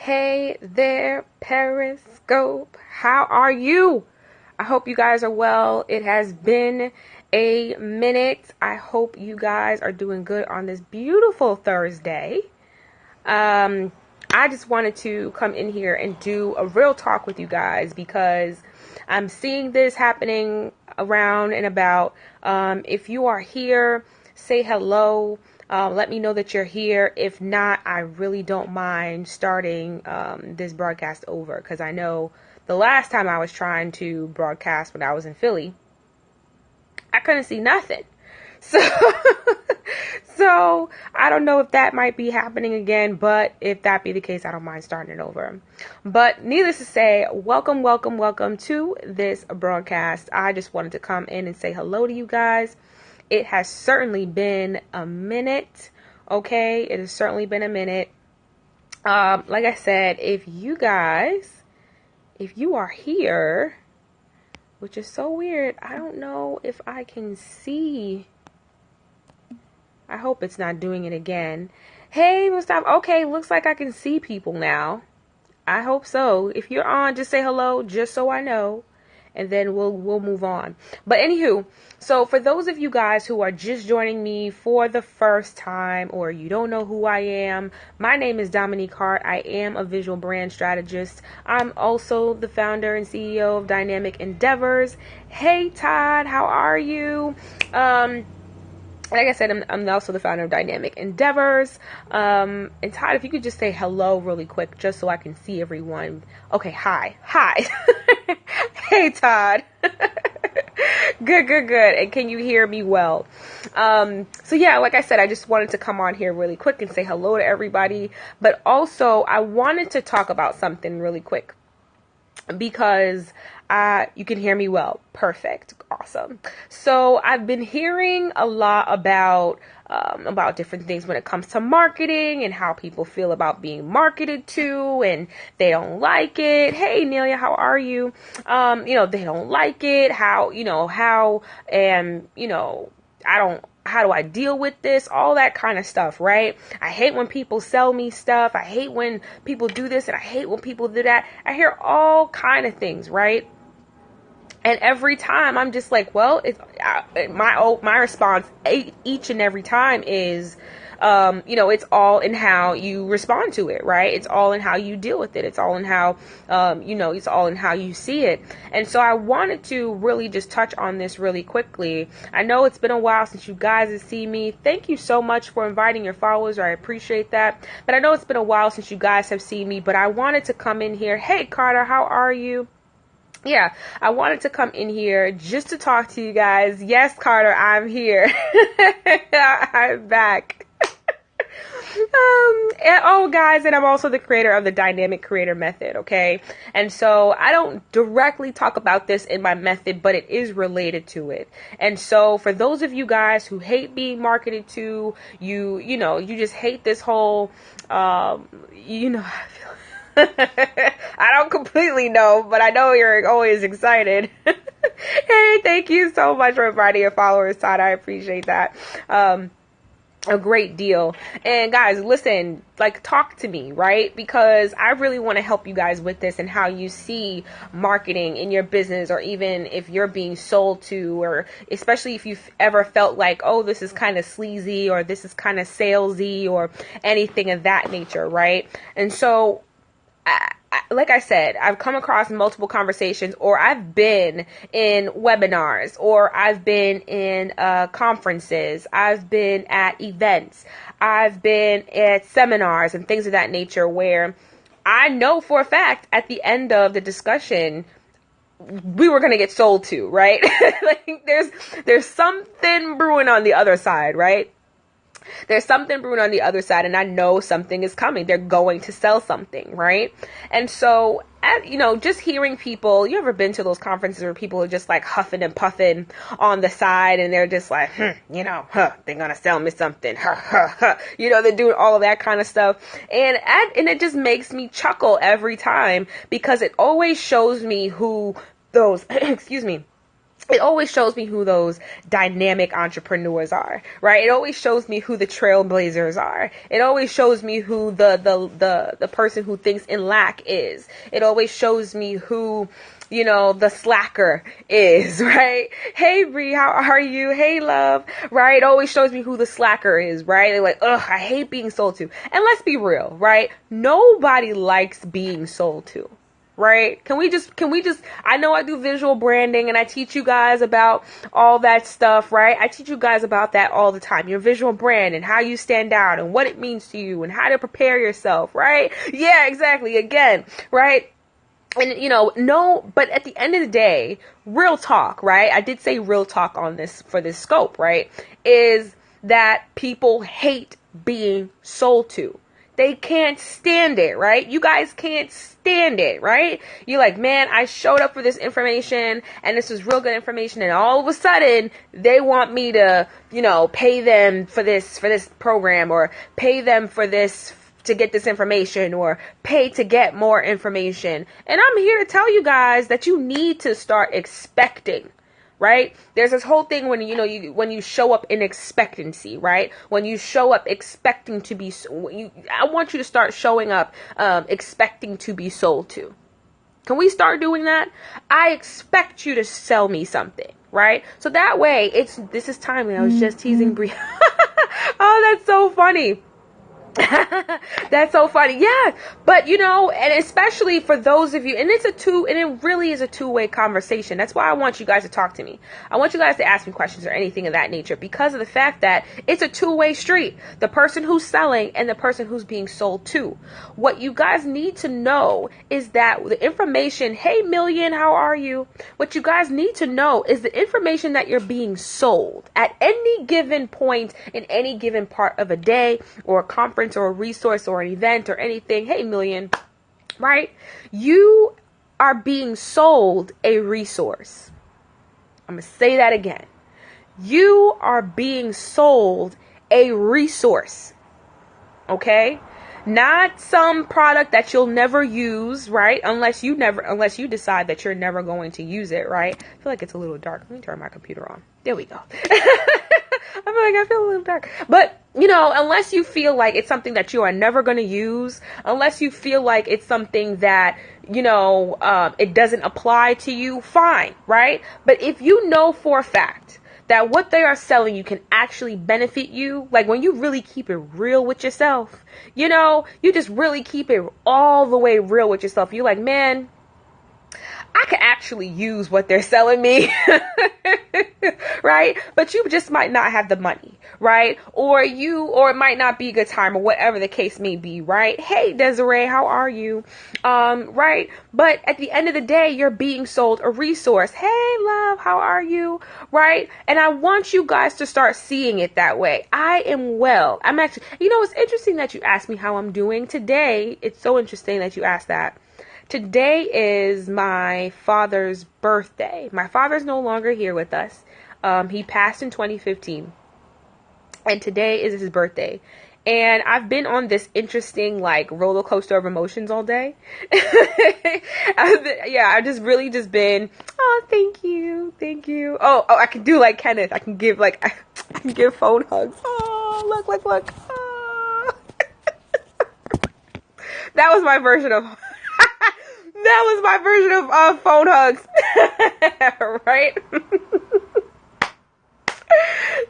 Hey there, Periscope. How are you? I hope you guys are well. It has been a minute. I hope you guys are doing good on this beautiful Thursday. I just wanted to come in here and do a real talk with you guys because I'm seeing this happening around and about. If you are here, say hello. Let me know that you're here. If not, I really don't mind starting this broadcast over because I know the last time I was trying to broadcast when I was in Philly, I couldn't see nothing. So I don't know if that might be happening again, but if that be the case, I don't mind starting it over. But needless to say, welcome to this broadcast. I just wanted to come in and say hello to you guys. It has certainly been a minute, okay? It has certainly been a minute. Like I said, if you are here, which is so weird, I don't know if I can see. I hope it's not doing it again. Hey, Mustafa. Okay, looks like I can see people now. I hope so. If you're on, just say hello, just so I know. And then we'll move on. But anywho, so for those of you guys who are just joining me for the first time or you don't know who I am, my name is Dominique Hart. I am a visual brand strategist. I'm also the founder and CEO of Dynamic Endeavors. Hey Todd, how are you? Like I said, I'm also the founder of Dynamic Endeavors. And Todd, if you could just say hello really quick, just so I can see everyone. Okay, hi. Hey, Todd. Good. And can you hear me well? So yeah, like I said, I just wanted to come on here really quick and say hello to everybody. But also, I wanted to talk about something really quick. Because you can hear me well. Perfect. Awesome. So I've been hearing a lot about different things when it comes to marketing and how people feel about being marketed to and they don't like it. Hey, Nelia, how are you? They don't like it. How do I deal with this? All that kind of stuff, right? I hate when people sell me stuff. I hate when people do this and I hate when people do that. I hear all kind of things, right? And every time I'm just like, well, my response each and every time is, it's all in how you respond to it, right? It's all in how you deal with it. It's all in how, it's all in how you see it. And so I wanted to really just touch on this really quickly. I know it's been a while since you guys have seen me. Thank you so much for inviting your followers. I appreciate that. But I know it's been a while since you guys have seen me, but I wanted to come in here. Hey, Carter, how are you? Yeah, I wanted to come in here just to talk to you guys. Yes, Carter, I'm here. I'm back. Guys, and I'm also the creator of the Dynamic Creator Method, okay? And so I don't directly talk about this in my method, but it is related to it. And so for those of you guys who hate being marketed to, you just hate this whole, I feel I don't completely know, but I know you're always excited. Hey, thank you so much for inviting your followers, Todd. I appreciate that. A great deal. And guys, listen, talk to me, right? Because I really want to help you guys with this and how you see marketing in your business, or even if you're being sold to, or especially if you've ever felt like, oh, this is kind of sleazy, or this is kind of salesy, or anything of that nature, right? And so like I said, I've come across multiple conversations, or I've been in webinars, or I've been in conferences, I've been at events, I've been at seminars and things of that nature where I know for a fact at the end of the discussion, we were going to get sold to, right? There's something brewing on the other side, right? There's something brewing on the other side, and I know something is coming. They're going to sell something, right? And so, just hearing people, you ever been to those conferences where people are just huffing and puffing on the side, and they're just like, they're going to sell me something. They're doing all of that kind of stuff. And it just makes me chuckle every time because it always shows me who those, excuse me, it always shows me who those dynamic entrepreneurs are, right? It always shows me who the trailblazers are. It always shows me who the person who thinks in lack is. It always shows me who, the slacker is, right? Hey, Bree, how are you? Hey, love, right? It always shows me who the slacker is, right? They're like, ugh, I hate being sold to. And let's be real, right? Nobody likes being sold to. Right? Can we just, I know I do visual branding and I teach you guys about all that stuff, right? I teach you guys about that all the time. Your visual brand and how you stand out and what it means to you and how to prepare yourself, right? Yeah, exactly. Again, right? And, no, but at the end of the day, real talk, right? I did say real talk on this for this scope, right? Is that people hate being sold to. They can't stand it, right? You guys can't stand it, right? You're like, man, I showed up for this information and this was real good information. And all of a sudden they want me to, pay them for this program, or pay them for this to get this information, or pay to get more information. And I'm here to tell you guys that you need to start expecting. Right? There's this whole thing when, when you show up in expectancy, right? When you show up expecting to be, I want you to start showing up, expecting to be sold to. Can we start doing that? I expect you to sell me something, right? So that way this is timely. I was just teasing Brie. Oh, that's so funny. That's so funny. Yeah. But and especially for those of you, and it really is a two-way conversation. That's why I want you guys to talk to me. I want you guys to ask me questions or anything of that nature, because of the fact that it's a two-way street. The person who's selling and the person who's being sold to. What you guys need to know is that the information, hey Million, how are you? What you guys need to know is the information that you're being sold at any given point in any given part of a day or a conference or a resource or an event or anything. Hey Million, right? You are being sold a resource. I'm going to say that again. You are being sold a resource. Okay? Not some product that you'll never use, right? Unless you decide that you're never going to use it, right? I feel like it's a little dark. Let me turn my computer on. There we go. I feel a little dark. But, unless you feel like it's something that you are never going to use, unless you feel like it's something that, it doesn't apply to you, fine, right? But if you know for a fact that what they are selling you can actually benefit you, like when you really keep it real with yourself, you just really keep it all the way real with yourself. You're like, man, I could actually use what they're selling me, right? But you just might not have the money, right? Or it might not be a good time, or whatever the case may be, right? Hey, Desiree, how are you? Right? But at the end of the day, you're being sold a resource. Hey, love, how are you? Right? And I want you guys to start seeing it that way. I am well. I'm actually, it's interesting that you asked me how I'm doing today. It's so interesting that you asked that. Today is my father's birthday. My father's no longer here with us. He passed in 2015. And today is his birthday. And I've been on this interesting, roller coaster of emotions all day. I've just really been, oh, thank you. Oh, I can do like Kenneth. I can give, I can give phone hugs. Oh, look. Oh. That was my version of... That was my version of phone hugs, right?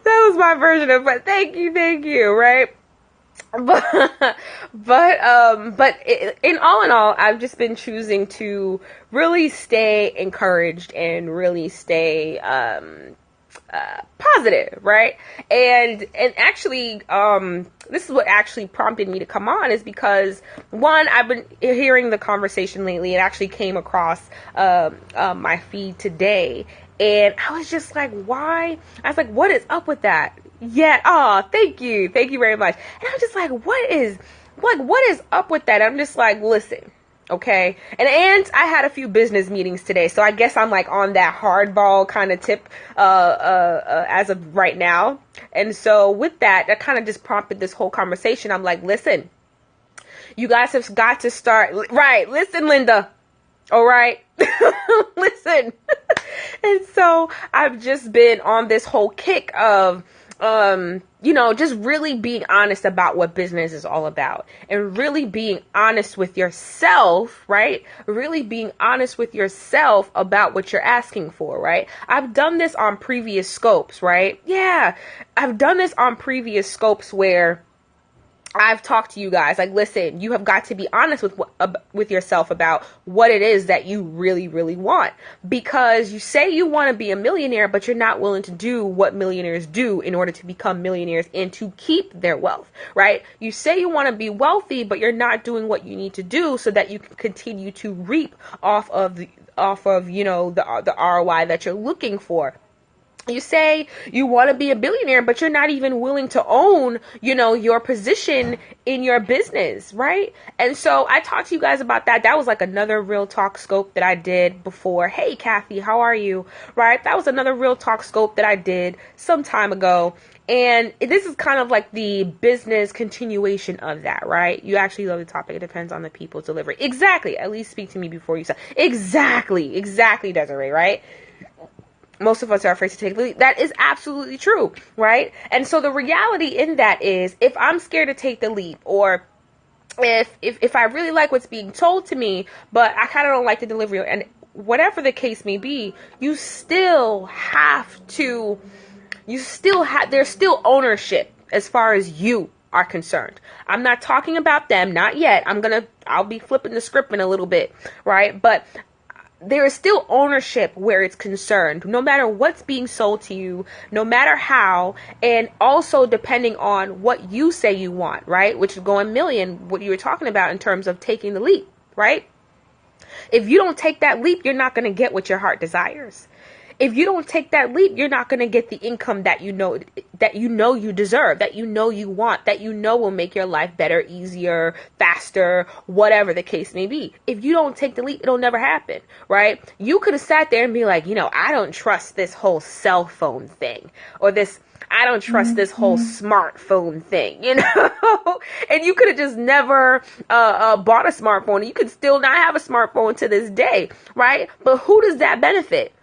That was my version of, but thank you, right? But in all, I've just been choosing to really stay encouraged and really stay positive, right? And actually, this is what actually prompted me to come on, is because, one, I've been hearing the conversation lately. It actually came across my feed today, and I was just like, why? I was like, what is up with that? Yeah, thank you very much. And I'm just like, what is up with that? I'm just like, listen. Okay. And I had a few business meetings today, so I guess I'm on that hardball kind of tip, as of right now. And so with that kind of just prompted this whole conversation. I'm like, listen, you guys have got to start, right? Listen, Linda. All right. Listen, And so I've just been on this whole kick of, just really being honest about what business is all about, and really being honest with yourself, right? Really being honest with yourself about what you're asking for, right? I've done this on previous scopes, right? Yeah, I've done this on previous scopes where I've talked to you guys like, listen, you have got to be honest with yourself about what it is that you really, really want, because you say you want to be a millionaire, but you're not willing to do what millionaires do in order to become millionaires and to keep their wealth, right? You say you want to be wealthy, but you're not doing what you need to do so that you can continue to reap off of the ROI that you're looking for. You say you want to be a billionaire, but you're not even willing to own, your position in your business, right? And so I talked to you guys about that. That was like another real talk scope that I did before. Hey, Kathy, how are you? Right? That was another real talk scope that I did some time ago. And this is kind of like the business continuation of that, right? You actually love the topic. It depends on the people's delivery. Exactly. At least speak to me before you say. Exactly, Desiree, right? Most of us are afraid to take the leap. That is absolutely true, right? And so the reality in that is, if I'm scared to take the leap, or if I really like what's being told to me, but I kind of don't like the delivery, and whatever the case may be, there's still ownership as far as you are concerned. I'm not talking about them, not yet. I'll be flipping the script in a little bit, right? But there is still ownership where it's concerned, no matter what's being sold to you, no matter how, and also depending on what you say you want, right? Which is going million, what you were talking about in terms of taking the leap, right? If you don't take that leap, you're not going to get what your heart desires. If you don't take that leap, you're not going to get the income that you know you deserve, that you know you want, that you know will make your life better, easier, faster, whatever the case may be. If you don't take the leap, it'll never happen, right? You could have sat there and be like, I don't trust this whole cell phone thing, or I don't trust this whole smartphone thing, and you could have just never bought a smartphone. You could still not have a smartphone to this day, right? But who does that benefit?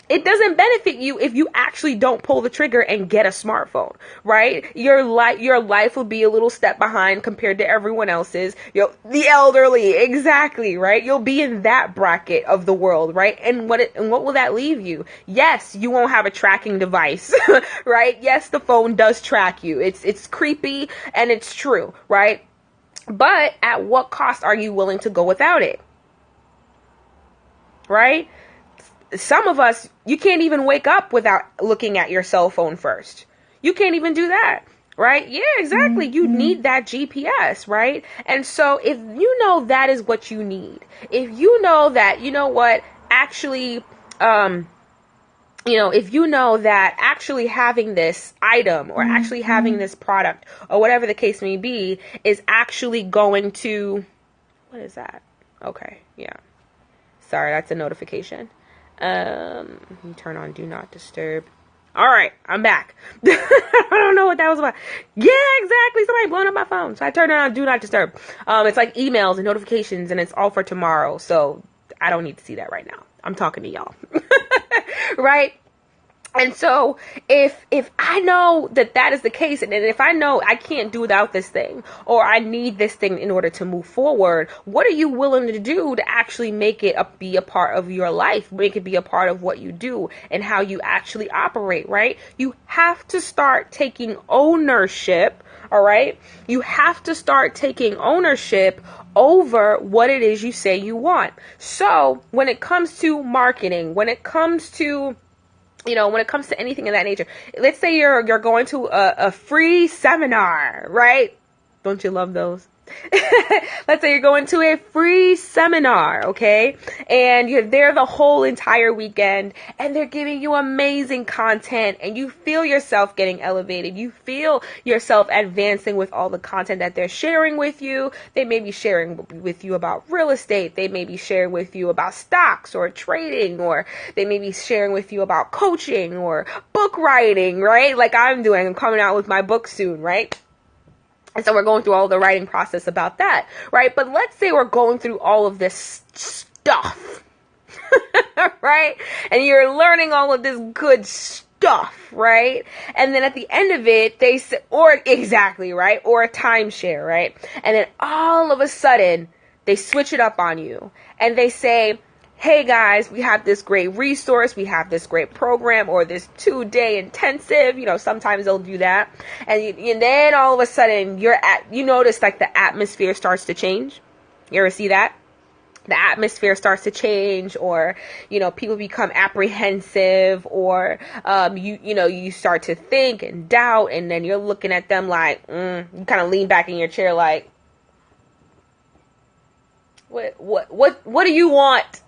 It doesn't benefit you if you actually don't pull the trigger and get a smartphone, right? Your life will be a little step behind compared to everyone else's. The elderly, exactly, right? You'll be in that bracket of the world, right? And what will that leave you? Yes, you won't have a tracking device, right? Yes, the phone does track you. It's creepy and it's true, right? But at what cost are you willing to go without it? Right? Some of us, you can't even wake up without looking at your cell phone first. You can't even do that, right? Yeah, exactly. You need that GPS, right? And so if you know that is what you need, if you know that, actually, if you know that actually having this item, or actually having this product, or whatever the case may be, is actually going to, what is that? Okay, yeah. Sorry, that's a notification. Turn on Do Not Disturb. All right, I'm back. I don't know what that was about. Yeah, exactly. Somebody blowing up my phone. So I turned it on Do Not Disturb. It's like emails and notifications, and it's all for tomorrow. So I don't need to see that right now. I'm talking to y'all. Right? And so if I know that is the case, and if I know I can't do without this thing, or I need this thing in order to move forward, what are you willing to do to actually make it be a part of your life, make it be a part of what you do and how you actually operate, right? You have to start taking ownership, all right? You have to start taking ownership over what it is you say you want. So when it comes to marketing, when it comes to anything of that nature, let's say you're going to a free seminar, right? Don't you love those? Let's say you're going to a free seminar, okay? And you're there the whole entire weekend, and they're giving you amazing content, and you feel yourself getting elevated. You feel yourself advancing with all the content that they're sharing with you. They may be sharing with you about real estate. They may be sharing with you about stocks or trading, or they may be sharing with you about coaching or book writing, right? Like I'm doing. I'm coming out with my book soon, right? And so we're going through all the writing process about that, right? But let's say we're going through all of this stuff. right? And you're learning all of this good stuff, right? And then at the end of it, they say, or exactly, right? Or a timeshare, right? And then all of a sudden, they switch it up on you and they say, hey guys, we have this great resource, we have this great program, or this 2-day intensive, sometimes they'll do that. And then all of a sudden you notice like the atmosphere starts to change. You ever see that? The atmosphere starts to change, or, people become apprehensive, or, you start to think and doubt, and then you're looking at them like, you kind of lean back in your chair like, what do you want?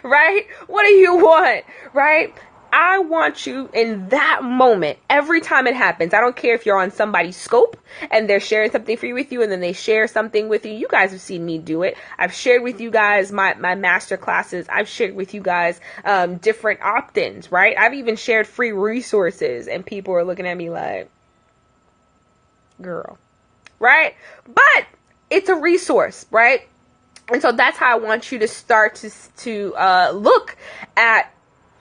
Right? What do you want? Right? I want you in that moment, every time it happens. I don't care if you're on somebody's scope and they're sharing something free with you and then they share something with you. You guys have seen me do it. I've shared with you guys my master classes. I've shared with you guys different opt-ins, right? I've even shared free resources and people are looking at me like, girl, right? But it's a resource, right? And so that's how I want you to start to look at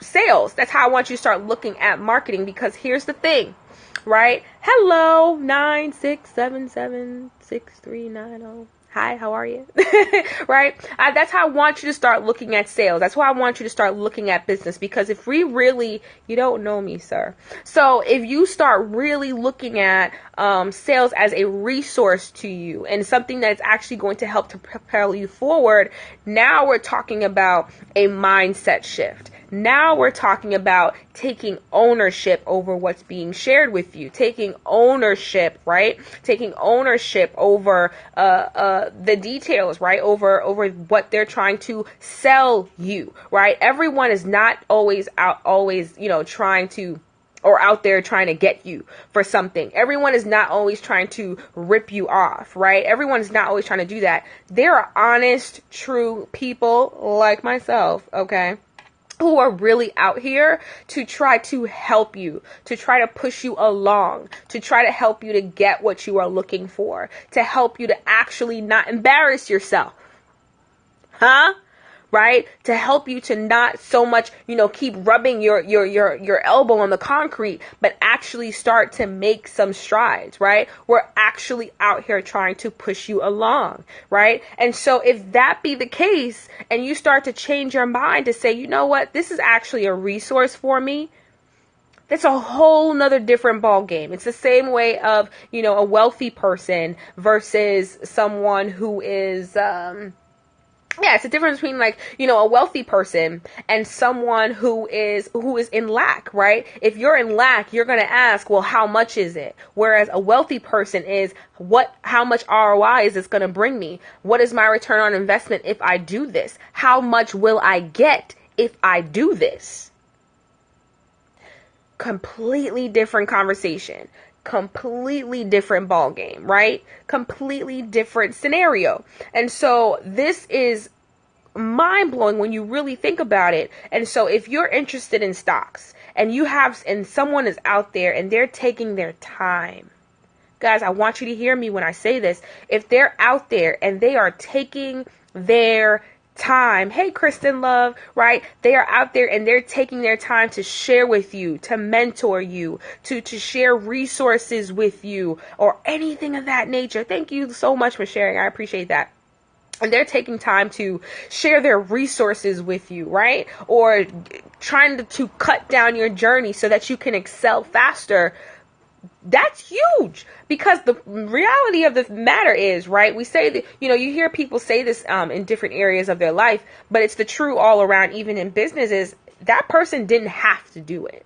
sales. That's how I want you to start looking at marketing, because here's the thing, right? Hello, 9677639. Hi, how are you? Right? That's how I want you to start looking at sales. That's why I want you to start looking at business, because if we really, you don't know me, sir. So if you start really looking at sales as a resource to you and something that's actually going to help to propel you forward, now we're talking about a mindset shift. Now we're talking about taking ownership over what's being shared with you, taking ownership, right? Taking ownership over the details, right? Over what they're trying to sell you, right? Everyone is not always trying to, or out there trying to get you for something. Everyone is not always trying to rip you off, right? Everyone is not always trying to do that. There are honest, true people like myself, okay, who are really out here to try to help you, to try to push you along, to try to help you to get what you are looking for, to help you to actually not embarrass yourself. Huh? Right? To help you to not so much, keep rubbing your elbow on the concrete, but actually start to make some strides, right? We're actually out here trying to push you along, right? And so if that be the case, and you start to change your mind to say, you know what, this is actually a resource for me, that's a whole nother different ball game. It's the same way of, a wealthy person versus someone who is, it's a difference between a wealthy person and someone who is in lack, right? If you're in lack, you're going to ask, well, how much is it? Whereas a wealthy person is, how much ROI is this going to bring me? What is my return on investment if I do this? How much will I get if I do this? Completely different conversation. Completely different ball game, right? Completely different scenario. And so this is mind-blowing when you really think about it. And so if you're interested in stocks and someone is out there and they're taking their time, guys, I want you to hear me when I say this. If they're out there and they are taking their time, hey Kristen Love, right? They are out there and they're taking their time to share with you, to mentor you, to share resources with you, or anything of that nature. Thank you so much for sharing. I appreciate that. And they're taking time to share their resources with you, right? Or trying to cut down your journey so that you can excel faster. That's huge, because the reality of the matter is, right, we say that, you hear people say this in different areas of their life, but it's the true all around, even in businesses. That person didn't have to do it.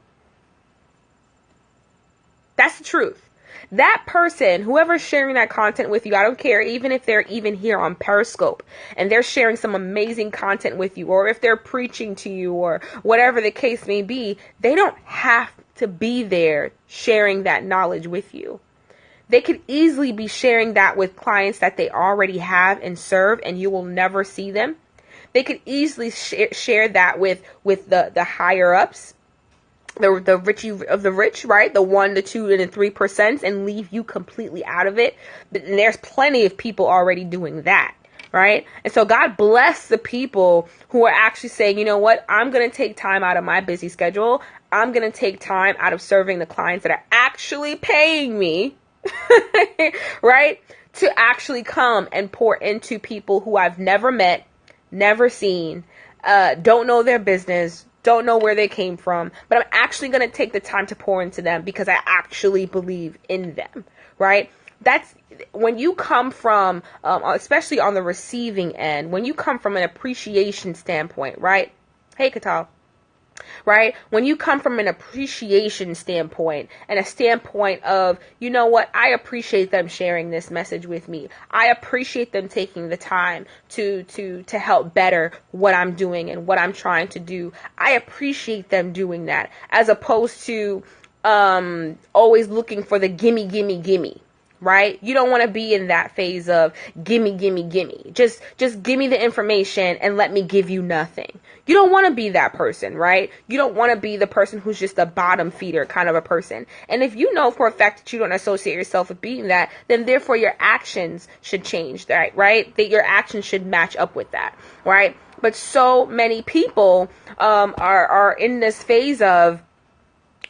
That's the truth. That person, whoever's sharing that content with you, I don't care, even if they're even here on Periscope and they're sharing some amazing content with you, or if they're preaching to you, or whatever the case may be, they don't have to be there sharing that knowledge with you. They could easily be sharing that with clients that they already have and serve, and you will never see them. They could easily share that with the higher ups, the rich of the rich, right? The 1%, the 2%, and the 3%, and leave you completely out of it. But there's plenty of people already doing that, right? And so God bless the people who are actually saying, you know what, I'm going to take time out of my busy schedule. I'm going to take time out of serving the clients that are actually paying me, right? To actually come and pour into people who I've never met, never seen, don't know their business, don't know where they came from, but I'm actually going to take the time to pour into them because I actually believe in them, right? That's when you come from, especially on the receiving end, when you come from an appreciation standpoint, right? Hey, Katal. Right? When you come from an appreciation standpoint and a standpoint of, you know what, I appreciate them sharing this message with me. I appreciate them taking the time to help better what I'm doing and what I'm trying to do. I appreciate them doing that as opposed to always looking for the gimme, gimme, gimme. Right? You don't want to be in that phase of gimme, gimme, gimme. Just give me the information and let me give you nothing. You don't want to be that person, right? You don't want to be the person who's just a bottom feeder kind of a person. And if you know for a fact that you don't associate yourself with being that, then therefore your actions should change, right? That your actions should match up with that, right? But so many people are in this phase of,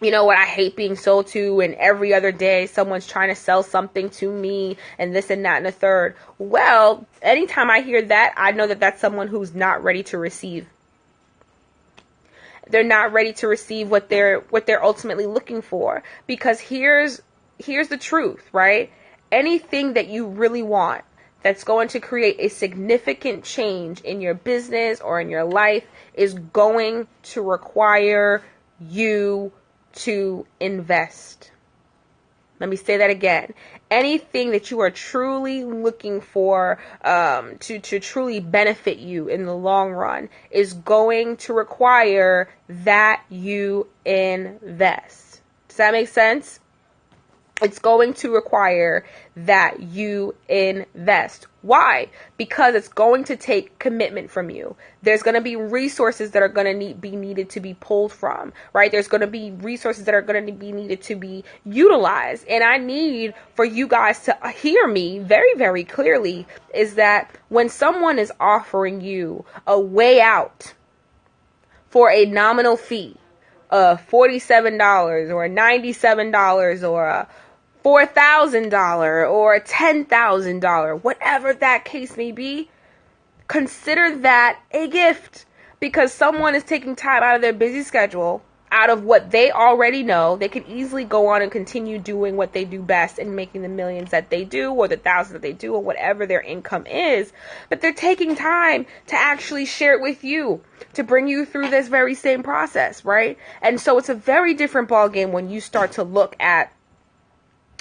you know what, I hate being sold to, and every other day someone's trying to sell something to me and this and that and the third. Well, anytime I hear that, I know that that's someone who's not ready to receive. They're not ready to receive what they're ultimately looking for, because here's the truth, right? Anything that you really want that's going to create a significant change in your business or in your life is going to require you to invest. Let me say that again. Anything that you are truly looking for to truly benefit you in the long run is going to require that you invest. Does that make sense? It's going to require that you invest. Why? Because it's going to take commitment from you. There's going to be resources that are going to be needed to be pulled from, right? There's going to be resources that are going to be needed to be utilized. And I need for you guys to hear me very, very clearly is that when someone is offering you a way out for a nominal fee of $47 or $97 or a $4,000 or $10,000, whatever that case may be, consider that a gift, because someone is taking time out of their busy schedule, out of what they already know. They could easily go on and continue doing what they do best and making the millions that they do or the thousands that they do or whatever their income is, but they're taking time to actually share it with you, to bring you through this very same process, right? And so it's a very different ballgame when you start to look at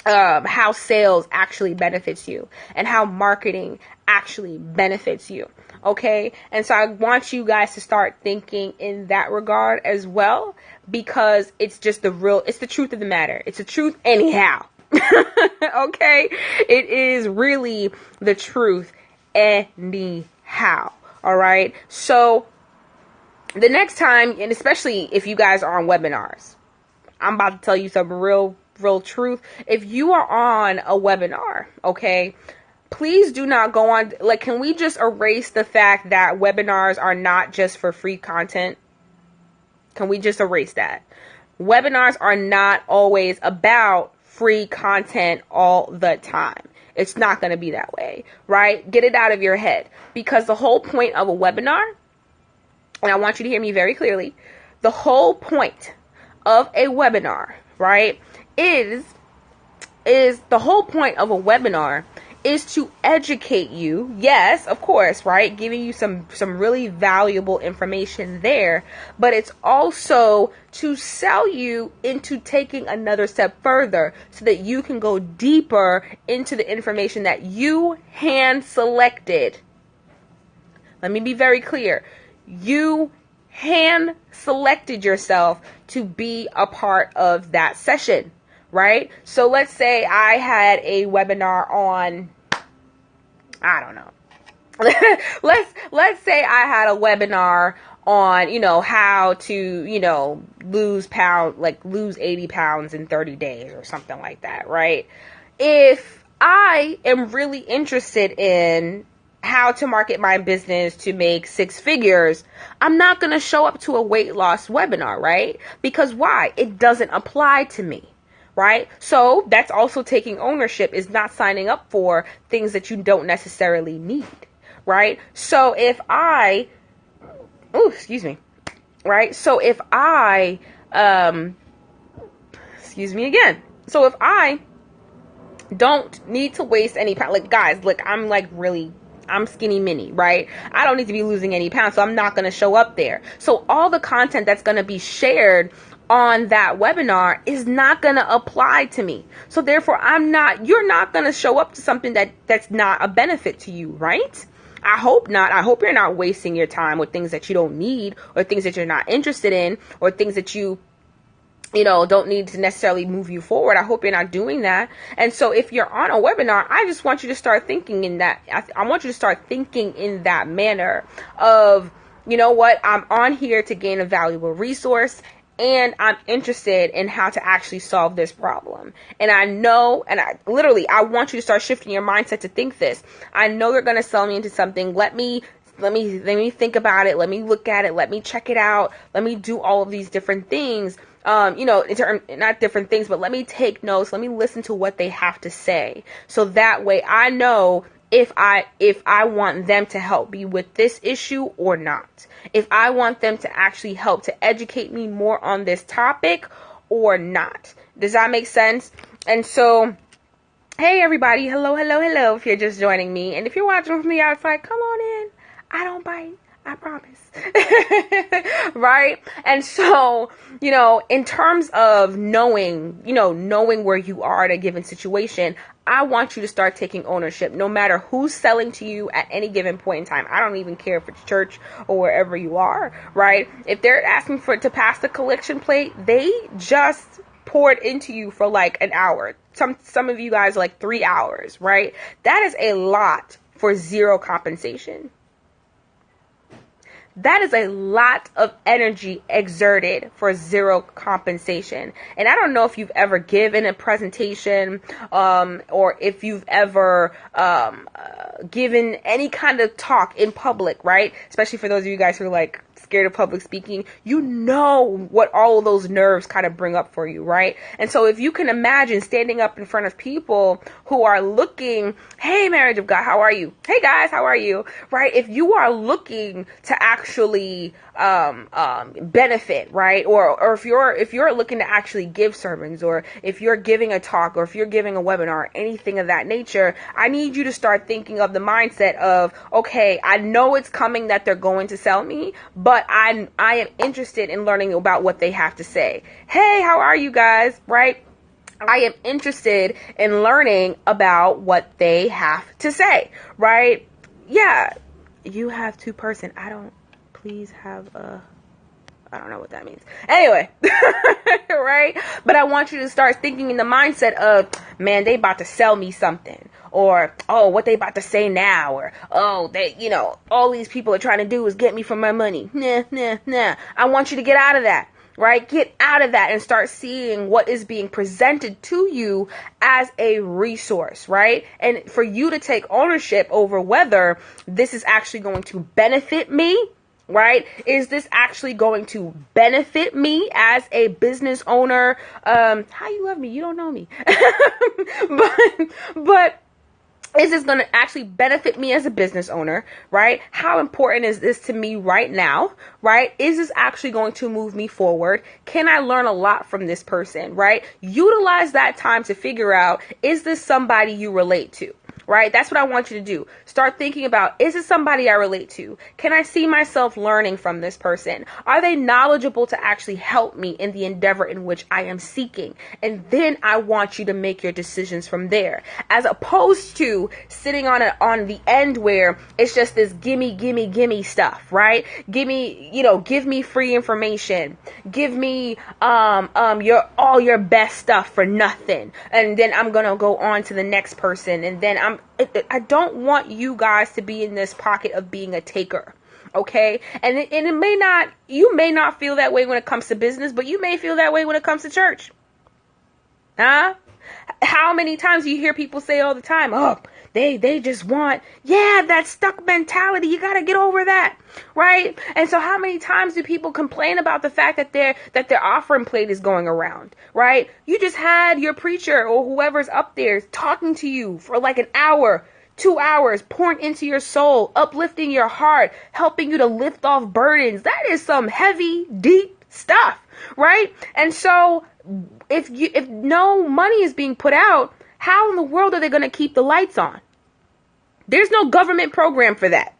how sales actually benefits you and how marketing actually benefits you. Okay. And so I want you guys to start thinking in that regard as well, because it's just it's the truth of the matter. It's the truth anyhow. Okay. It is really the truth anyhow. All right. So the next time, and especially if you guys are on webinars, I'm about to tell you some real truth. If you are on a webinar, okay, please do not go on. Like, can we just erase the fact that webinars are not just for free content? Can we just erase that? Webinars are not always about free content all the time. It's not going to be that way, right? Get it out of your head, because the whole point of a webinar, and I want you to hear me very clearly, the whole point of a webinar, right, is the whole point of a webinar is to educate you. Yes, of course, right? Giving you some really valuable information there, but it's also to sell you into taking another step further so that you can go deeper into the information that you hand selected. Let me be very clear. You hand selected yourself to be a part of that session, right? So let's say I had a webinar on, I don't know. let's say I had a webinar on, how to, lose 80 pounds in 30 days or something like that, right? If I am really interested in how to market my business to make 6 figures, I'm not going to show up to a weight loss webinar, right? Because why? It doesn't apply to me, right? So that's also taking ownership, is not signing up for things that you don't necessarily need, right? So if I, right? So if I, So if I don't need to waste any pounds, like guys, look, I'm skinny mini, right? I don't need to be losing any pounds, so I'm not going to show up there. So all the content that's going to be shared on that webinar is not going to apply to me. So therefore, you're not going to show up to something that's not a benefit to you, right? I hope not. I hope you're not wasting your time with things that you don't need, or things that you're not interested in, or things that you don't need to necessarily move you forward. I hope you're not doing that. And so if you're on a webinar, I just want you to start thinking in that. I want you to start thinking in that manner of, you know what, I'm on here to gain a valuable resource, and I'm interested in how to actually solve this problem. And I want you to start shifting your mindset to think this. I know they're going to sell me into something. Let me think about it. Let me look at it. Let me check it out. Let me do all of these different things. Not different things, but let me take notes. Let me listen to what they have to say. So that way I know if I want them to help me with this issue or not. If I want them to actually help to educate me more on this topic or not. Does that make sense? And so, hey everybody, hello, if you're just joining me. And if you're watching from the outside, come on in. I don't bite. I promise. Right? And so, in terms of knowing where you are in a given situation, I want you to start taking ownership, no matter who's selling to you at any given point in time. I don't even care if it's church or wherever you are, right? If they're asking to pass the collection plate, they just poured into you for like an hour. Some of you guys like 3 hours, right? That is a lot for zero compensation. That is a lot of energy exerted for zero compensation. And I don't know if you've ever given a presentation, or if you've ever given any kind of talk in public, right? Especially for those of you guys who are like scared of public speaking, what all of those nerves kind of bring up for you, right? And so if you can imagine standing up in front of people who are looking, hey, Marriage of God, how are you? Hey guys, how are you? Right? If you are looking to actually benefit, right? Or if you're looking to actually give sermons, or if you're giving a talk, or if you're giving a webinar, anything of that nature, I need you to start thinking of the mindset of, okay, I know it's coming that they're going to sell me, but I am interested in learning about what they have to say. Hey, how are you guys? Right? I am interested in learning about what they have to say, right? Yeah, you have 2-person. Please have I don't know what that means. Anyway, right? But I want you to start thinking in the mindset of, man, they about to sell me something. Or, oh, what they about to say now. Or, oh, they, all these people are trying to do is get me for my money. Nah. I want you to get out of that. Right? Get out of that and start seeing what is being presented to you as a resource, right? And for you to take ownership over whether this is actually going to benefit me, right? Is this actually going to benefit me as a business owner? How you love me? You don't know me. but is this going to actually benefit me as a business owner, right? How important is this to me right now, right? Is this actually going to move me forward? Can I learn a lot from this person, right? Utilize that time to figure out, is this somebody you relate to? Right? That's what I want you to do. Start thinking about, is it somebody I relate to? Can I see myself learning from this person? Are they knowledgeable to actually help me in the endeavor in which I am seeking? And then I want you to make your decisions from there, as opposed to sitting on the end where it's just this gimme stuff, right? Give me free information. Give me all your best stuff for nothing. And then I'm going to go on to the next person, and then I don't want you guys to be in this pocket of being a taker. Okay. And you may not feel that way when it comes to business, but you may feel that way when it comes to church. Huh? How many times do you hear people say all the time, oh, They just want, that stuck mentality. You got to get over that, right? And so how many times do people complain about the fact that their offering plate is going around, right? You just had your preacher or whoever's up there talking to you for like an hour, 2 hours, pouring into your soul, uplifting your heart, helping you to lift off burdens. That is some heavy, deep stuff, right? And so if no money is being put out, how in the world are they going to keep the lights on? There's no government program for that,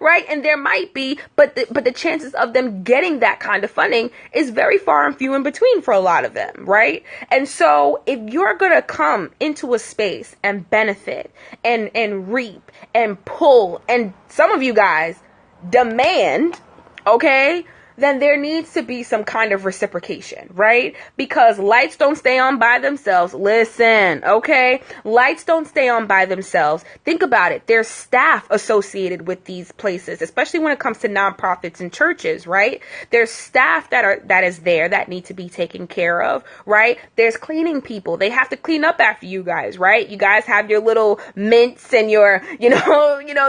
right? And there might be, but the chances of them getting that kind of funding is very far and few in between for a lot of them, right? And so if you're going to come into a space and benefit and reap and pull, and some of you guys demand, okay, then there needs to be some kind of reciprocation, right? Because lights don't stay on by themselves. Listen, okay? Lights don't stay on by themselves. Think about it. There's staff associated with these places, especially when it comes to nonprofits and churches, right? There's staff that is there that need to be taken care of, right? There's cleaning people. They have to clean up after you guys, right? You guys have your little mints and your,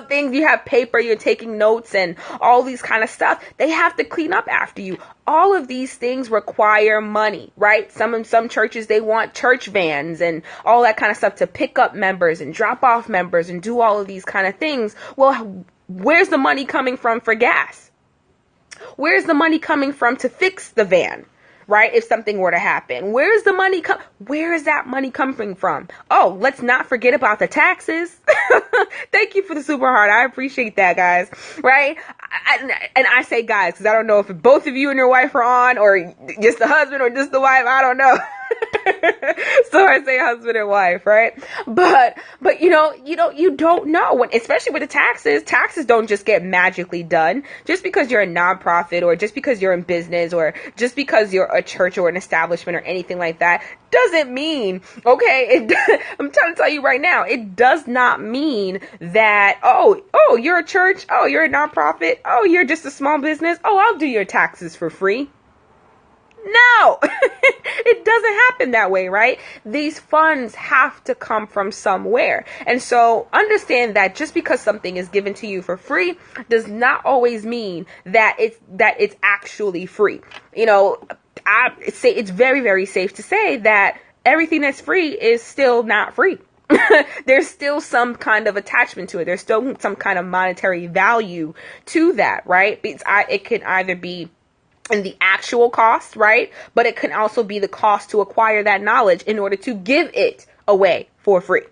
things. You have paper, you're taking notes and all these kind of stuff. They have to clean up after you. All of these things require money, right? Some churches, they want church vans and all that kind of stuff to pick up members and drop off members and do all of these kind of things. Well, where's the money coming from for gas? Where's the money coming from to fix the van? Right? If something were to happen, where is that money coming from? Oh, let's not forget about the taxes. Thank you for the super heart. I appreciate that, guys. Right? And I say guys, because I don't know if both of you and your wife are on, or just the husband or just the wife. I don't know. So I say husband and wife, right? But you don't know when, especially with the taxes don't just get magically done. Just because you're a nonprofit, or just because you're in business, or just because you're a church or an establishment or anything like that, doesn't mean, okay, I'm trying to tell you right now, it does not mean that, oh, you're a church, oh, you're a nonprofit, oh, you're just a small business, oh, I'll do your taxes for free. No, it doesn't happen that way, right? These funds have to come from somewhere. And so understand that just because something is given to you for free does not always mean that it's actually free. I say it's very, very safe to say that everything that's free is still not free. There's still some kind of attachment to it. There's still some kind of monetary value to that, right? It can either be in the actual cost, right? But it can also be the cost to acquire that knowledge in order to give it away for free. Does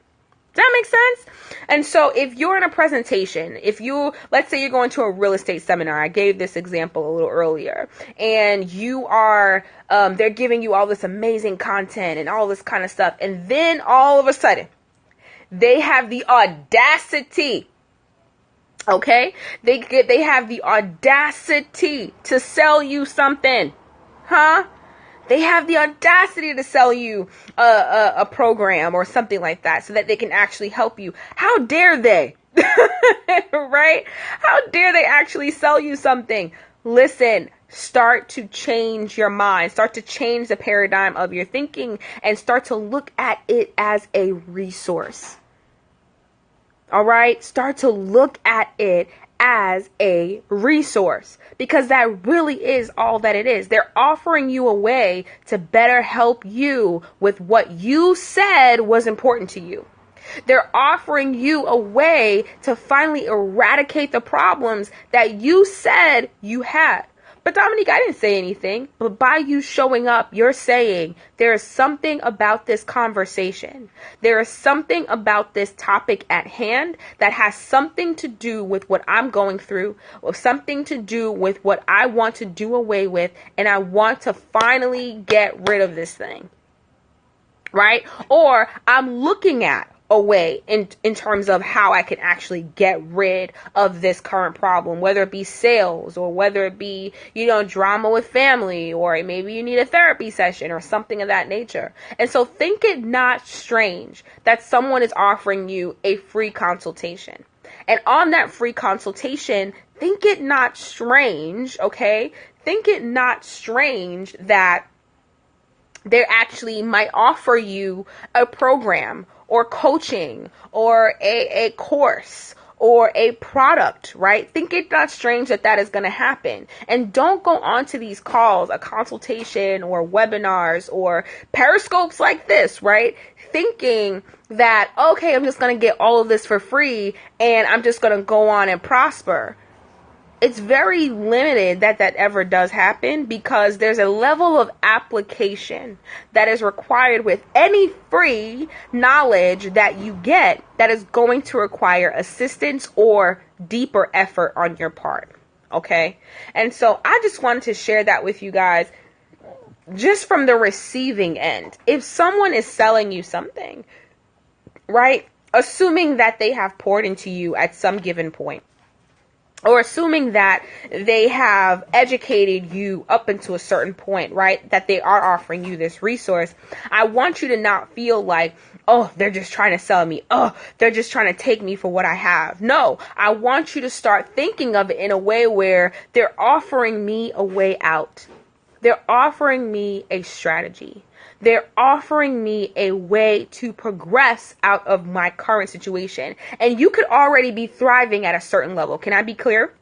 that make sense? And so if you're in a presentation, let's say you're going to a real estate seminar, I gave this example a little earlier, and you are, they're giving you all this amazing content and all this kind of stuff. And then all of a sudden, they have the audacity, okay? They have the audacity to sell you something, huh? They have the audacity to sell you a program or something like that so that they can actually help you. How dare they? Right? How dare they actually sell you something? Listen, start to change your mind. Start to change the paradigm of your thinking and start to look at it as a resource. All right? Start to look at it as a resource, because that really is all that it is. They're offering you a way to better help you with what you said was important to you. They're offering you a way to finally eradicate the problems that you said you had. But Dominique, I didn't say anything. But by you showing up, you're saying there is something about this conversation. There is something about this topic at hand that has something to do with what I'm going through, or something to do with what I want to do away with, and I want to finally get rid of this thing. Right? Or I'm looking at a way in terms of how I can actually get rid of this current problem, whether it be sales or whether it be, drama with family, or maybe you need a therapy session or something of that nature. And so think it not strange that someone is offering you a free consultation. And on that free consultation, think it not strange, okay? Think it not strange that they actually might offer you a program or coaching or a course or a product, right? Think it not strange that that is going to happen. And don't go on to these calls, a consultation or webinars or periscopes like this, right? Thinking that, okay, I'm just going to get all of this for free and I'm just going to go on and prosper. It's very limited that that ever does happen, because there's a level of application that is required with any free knowledge that you get that is going to require assistance or deeper effort on your part. Okay? And so I just wanted to share that with you guys, just from the receiving end. If someone is selling you something, right? Assuming that they have poured into you at some given point, or assuming that they have educated you up into a certain point, right? That they are offering you this resource. I want you to not feel like, oh, they're just trying to sell me. Oh, they're just trying to take me for what I have. No, I want you to start thinking of it in a way where they're offering me a way out. They're offering me a strategy. They're offering me a way to progress out of my current situation. And you could already be thriving at a certain level. Can I be clear?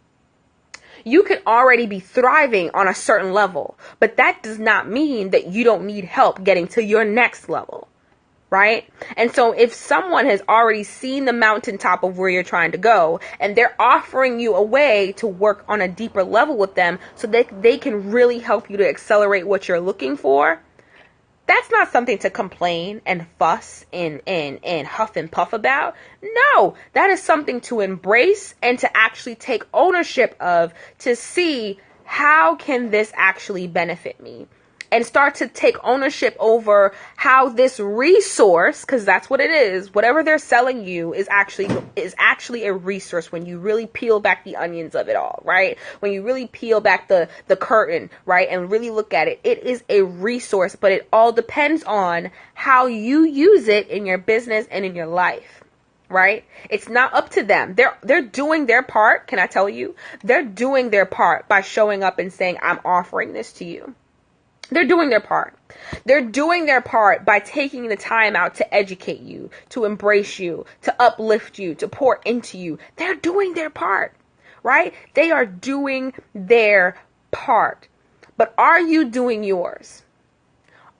You could already be thriving on a certain level, but that does not mean that you don't need help getting to your next level, right? And so if someone has already seen the mountaintop of where you're trying to go, and they're offering you a way to work on a deeper level with them so that they can really help you to accelerate what you're looking for, that's not something to complain and fuss and huff and puff about. No, that is something to embrace and to actually take ownership of, to see how can this actually benefit me, and start to take ownership over how this resource, because that's what it is, whatever they're selling you is actually a resource when you really peel back the onions of it all, right? When you really peel back the curtain, right, and really look at it, it is a resource, but it all depends on how you use it in your business and in your life. Right? It's not up to them. They're doing their part. Can I tell you? They're doing their part by showing up and saying, I'm offering this to you. They're doing their part. They're doing their part by taking the time out to educate you, to embrace you, to uplift you, to pour into you. They're doing their part, right? They are doing their part. But are you doing yours?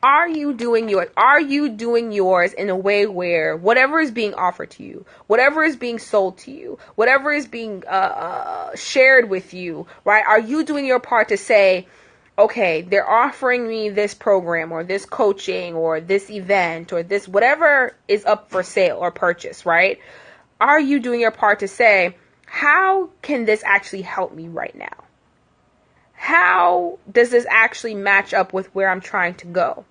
Are you doing yours? Are you doing yours in a way where whatever is being offered to you, whatever is being sold to you, whatever is being shared with you, right? Are you doing your part to say, okay, they're offering me this program or this coaching or this event or this, whatever is up for sale or purchase, right? Are you doing your part to say, how can this actually help me right now? How does this actually match up with where I'm trying to go?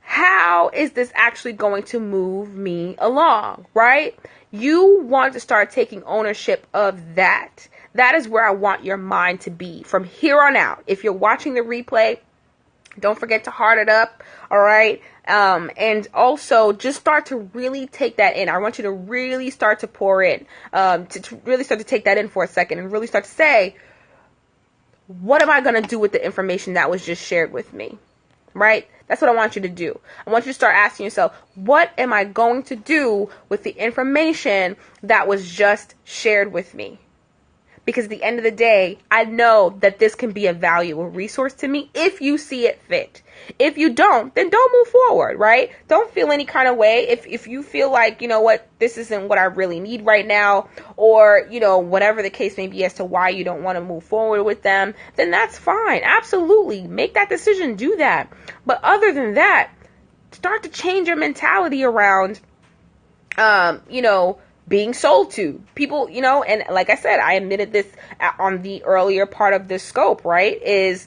How is this actually going to move me along, right? You want to start taking ownership of that. That is where I want your mind to be from here on out. If you're watching the replay, don't forget to heart it up, all right? And also just start to really take that in. I want you to really start to pour in, to really start to take that in for a second and really start to say, what am I going to do with the information that was just shared with me, right? That's what I want you to do. I want you to start asking yourself, what am I going to do with the information that was just shared with me? Because at the end of the day, I know that this can be a valuable resource to me if you see it fit. If you don't, then don't move forward, right? Don't feel any kind of way. If you feel like, you know what, this isn't what I really need right now, or, you know, whatever the case may be as to why you don't want to move forward with them, then that's fine. Absolutely. Make that decision. Do that. But other than that, start to change your mentality around, being sold to people, and like I said, I admitted this on the earlier part of this scope, right? Is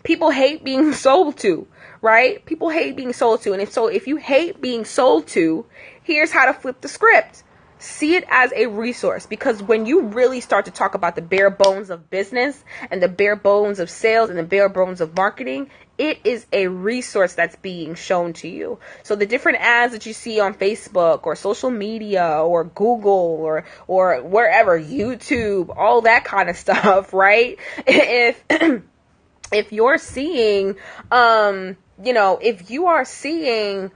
people hate being sold to, right? People hate being sold to. And if you hate being sold to, here's how to flip the script. See it as a resource, because when you really start to talk about the bare bones of business and the bare bones of sales and the bare bones of marketing, it is a resource that's being shown to you. So the different ads that you see on Facebook or social media or Google or wherever, YouTube, all that kind of stuff, right? If you're seeing, if you are seeing,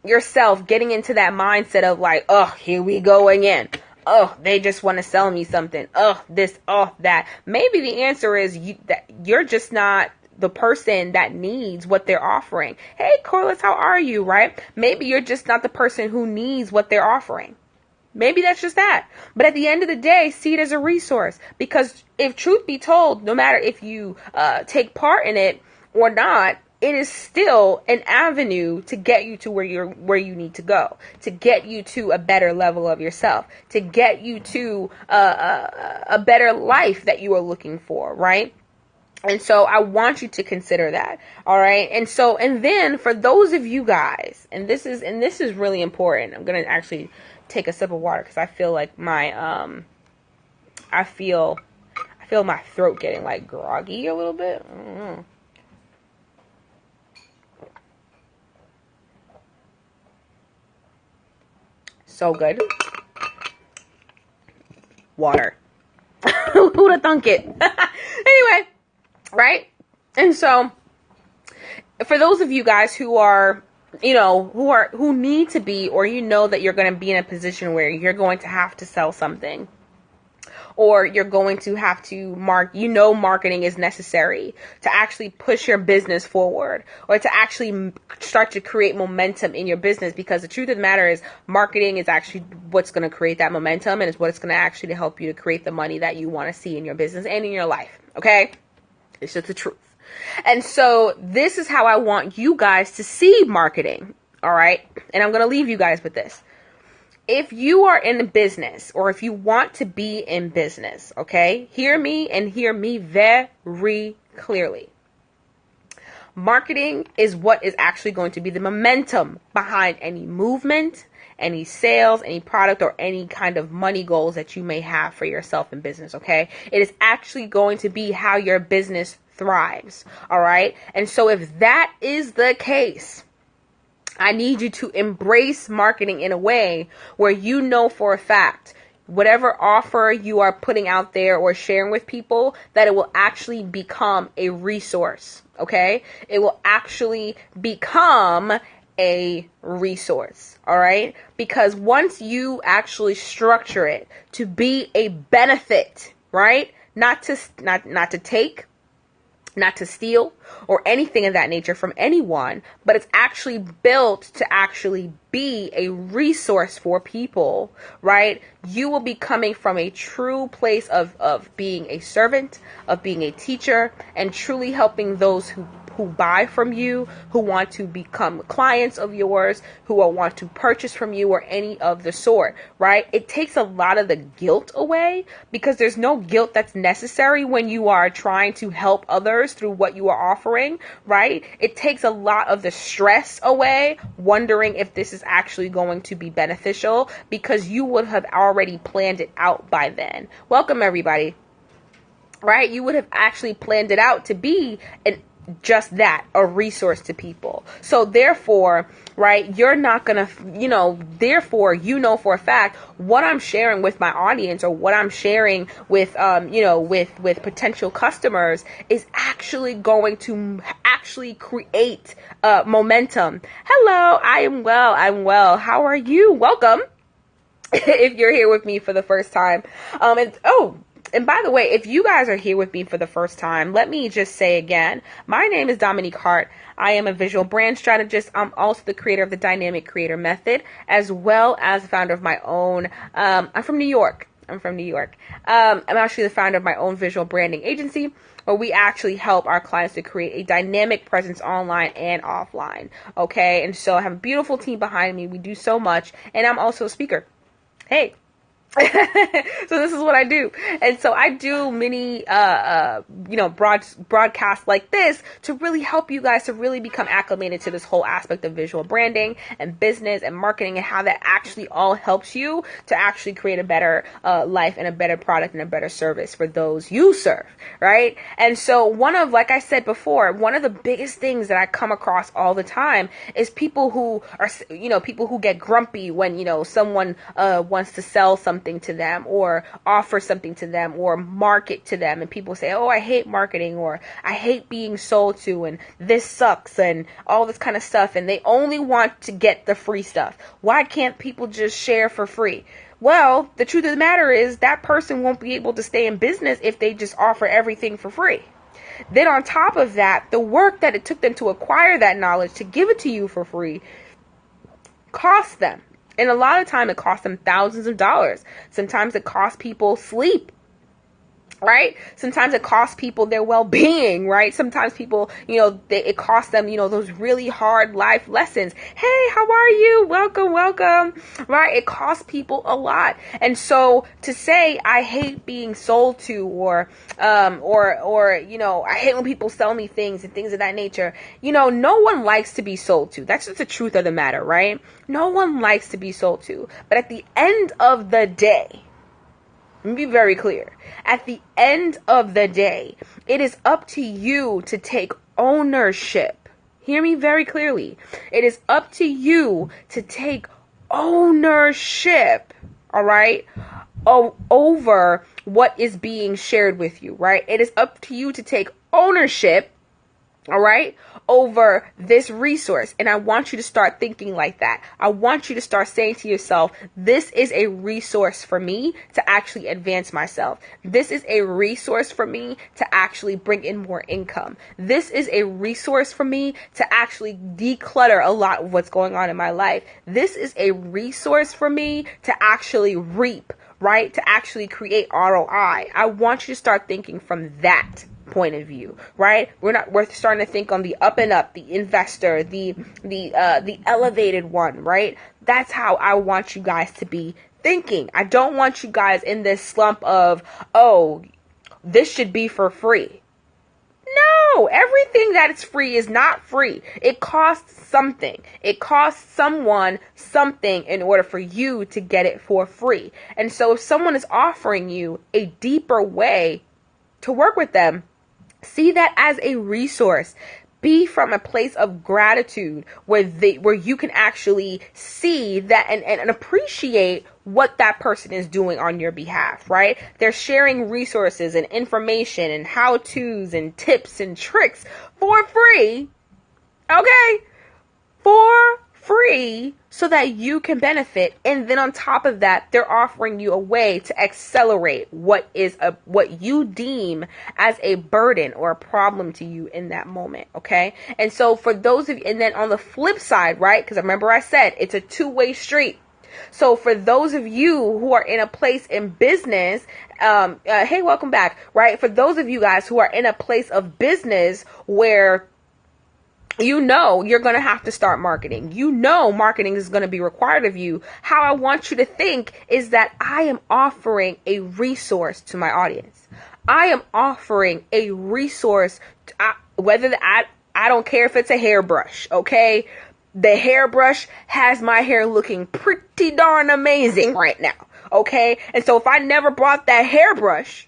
yourself getting into that mindset of like, oh, here we go again. Oh, they just want to sell me something. Oh, this, oh, that. Maybe the answer is that you're just not the person that needs what they're offering. Hey, Corliss, how are you? Right? Maybe you're just not the person who needs what they're offering. Maybe that's just that. But at the end of the day, see it as a resource. Because if truth be told, no matter if you take part in it or not, it is still an avenue to get you to where you need to go, to get you to a better level of yourself, to get you to a better life that you are looking for, right? And so I want you to consider that. All right. And then for those of you guys, and this is really important. I'm going to actually take a sip of water because I feel like I feel my throat getting like groggy a little bit. I don't know. So good. Water. Who'd have thunk it? Anyway, right? And so, for those of you guys who are, who need to be, or that you're going to be in a position where you're going to have to sell something, or you're going to have to marketing is necessary to actually push your business forward, or to actually start to create momentum in your business, because the truth of the matter is marketing is actually what's going to create that momentum, and it's what's going to actually help you to create the money that you want to see in your business and in your life. Okay? It's just the truth. And so this is how I want you guys to see marketing. All right? And I'm going to leave you guys with this. If you are in business, or if you want to be in business, okay, hear me and hear me very clearly. Marketing is what is actually going to be the momentum behind any movement, any sales, any product, or any kind of money goals that you may have for yourself in business, okay? It is actually going to be how your business thrives, all right? And so if that is the case, I need you to embrace marketing in a way where you know for a fact whatever offer you are putting out there or sharing with people, that it will actually become a resource, okay? It will actually become a resource, all right? Because once you actually structure it to be a benefit, right? Not to take, not to steal or anything of that nature from anyone, but it's actually built to actually be a resource for people, right? You will be coming from a true place of being a servant, of being a teacher, and truly helping those who buy from you, who want to become clients of yours, who will want to purchase from you, or any of the sort, right? It takes a lot of the guilt away, because there's no guilt that's necessary when you are trying to help others through what you are offering, right? It takes a lot of the stress away, wondering if this is actually going to be beneficial, because you would have already planned it out by then. Welcome, everybody. Right? You would have actually planned it out to be just that, a resource to people. So therefore, right, you're not gonna, therefore, for a fact, what I'm sharing with my audience, or what I'm sharing with, with potential customers, is actually going to actually create momentum. Hello, I'm well. How are you? Welcome. If you're here with me for the first time. And by the way, if you guys are here with me for the first time, let me just say again, my name is Dominique Hart. I am a visual brand strategist. I'm also the creator of the Dynamic Creator Method, as well as the founder of my own, I'm from New York. I'm actually the founder of my own visual branding agency, where we actually help our clients to create a dynamic presence online and offline. Okay. And so I have a beautiful team behind me. We do so much. And I'm also a speaker. Hey. So this is what I do. And so I do many, broadcasts like this to really help you guys to really become acclimated to this whole aspect of visual branding and business and marketing, and how that actually all helps you to actually create a better life and a better product and a better service for those you serve, right? And so like I said before, one of the biggest things that I come across all the time is people who are, people who get grumpy when, someone wants to sell something something to them or offer something to them or market to them, and people say, oh, I hate marketing, or I hate being sold to, and this sucks, and all this kind of stuff, and they only want to get the free stuff. Why can't people just share for free? Well, the truth of the matter is that person won't be able to stay in business if they just offer everything for free. Then on top of that, the work that it took them to acquire that knowledge, to give it to you for free, costs them. And a lot of time it costs them thousands of dollars. Sometimes it costs people sleep, right? Sometimes it costs people their well-being, right? Sometimes people, it costs them, those really hard life lessons. Hey, how are you? Welcome, right? It costs people a lot. And so to say, I hate being sold to, or I hate when people sell me things and things of that nature, no one likes to be sold to. That's just the truth of the matter, right? No one likes to be sold to. But at the end of the day, let me be very clear. At the end of the day, it is up to you to take ownership. Hear me very clearly. It is up to you to take ownership, all right, over what is being shared with you, right? It is up to you to take ownership, all right, over this resource. And I want you to start thinking like that. I want you to start saying to yourself, this is a resource for me to actually advance myself. This is a resource for me to actually bring in more income. This is a resource for me to actually declutter a lot of what's going on in my life. This is a resource for me to actually reap, right? To actually create ROI. I want you to start thinking from that point of view, right? We're starting to think on the up and up, the investor, the elevated one, right? That's how I want you guys to be thinking. I don't want you guys in this slump of, oh, this should be for free. No, everything that is free is not free. It costs something. It costs someone something in order for you to get it for free. And so if someone is offering you a deeper way to work with them, see that as a resource. Be from a place of gratitude where you can actually see that and appreciate what that person is doing on your behalf, right? They're sharing resources and information and how-tos and tips and tricks for free, okay? For free, so that you can benefit. And then on top of that, they're offering you a way to accelerate what you deem as a burden or a problem to you in that moment, okay? And so for those of you, and then on the flip side, right, because remember I said it's a two-way street. So for those of you who are in a place in business, hey, welcome back, right? For those of you guys who are in a place of business where you're going to have to start marketing. Marketing is going to be required of you. How I want you to think is that I am offering a resource to my audience. I am offering a resource, I don't care if it's a hairbrush, okay? The hairbrush has my hair looking pretty darn amazing right now. Okay. And so if I never bought that hairbrush,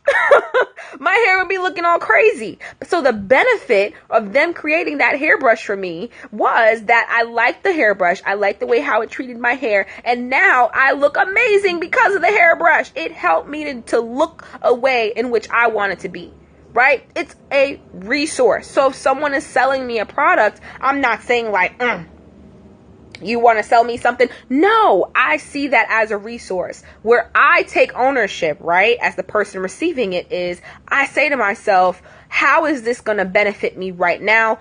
my hair would be looking all crazy. So the benefit of them creating that hairbrush for me was that I liked the hairbrush. I liked the way how it treated my hair. And now I look amazing because of the hairbrush. It helped me to look a way in which I wanted to be. Right? It's a resource. So if someone is selling me a product, I'm not saying like, you want to sell me something? No, I see that as a resource where I take ownership, right? As the person receiving it is, I say to myself, how is this going to benefit me right now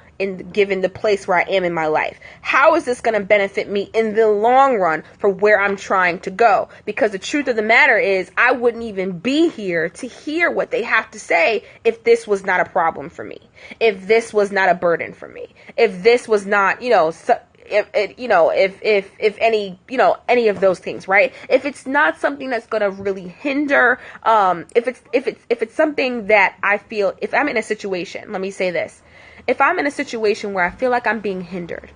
given the place where I am in my life? How is this going to benefit me in the long run for where I'm trying to go? Because the truth of the matter is I wouldn't even be here to hear what they have to say if this was not a problem for me, if this was not a burden for me, if this was not, if any of those things, right? If it's not something that's going to really hinder, if it's something that I feel, if I'm in a situation, let me say this, if I'm in a situation where I feel like I'm being hindered,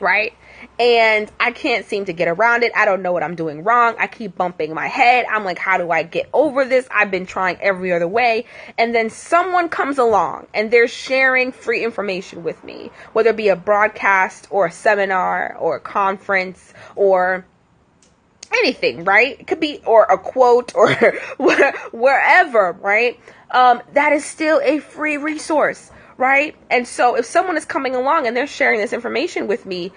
right? And I can't seem to get around it. I don't know what I'm doing wrong. I keep bumping my head. I'm like, how do I get over this? I've been trying every other way. And then someone comes along and they're sharing free information with me, whether it be a broadcast or a seminar or a conference or anything, right? It could be, or a quote, or wherever, right? That is still a free resource, right? And so if someone is coming along and they're sharing this information with me,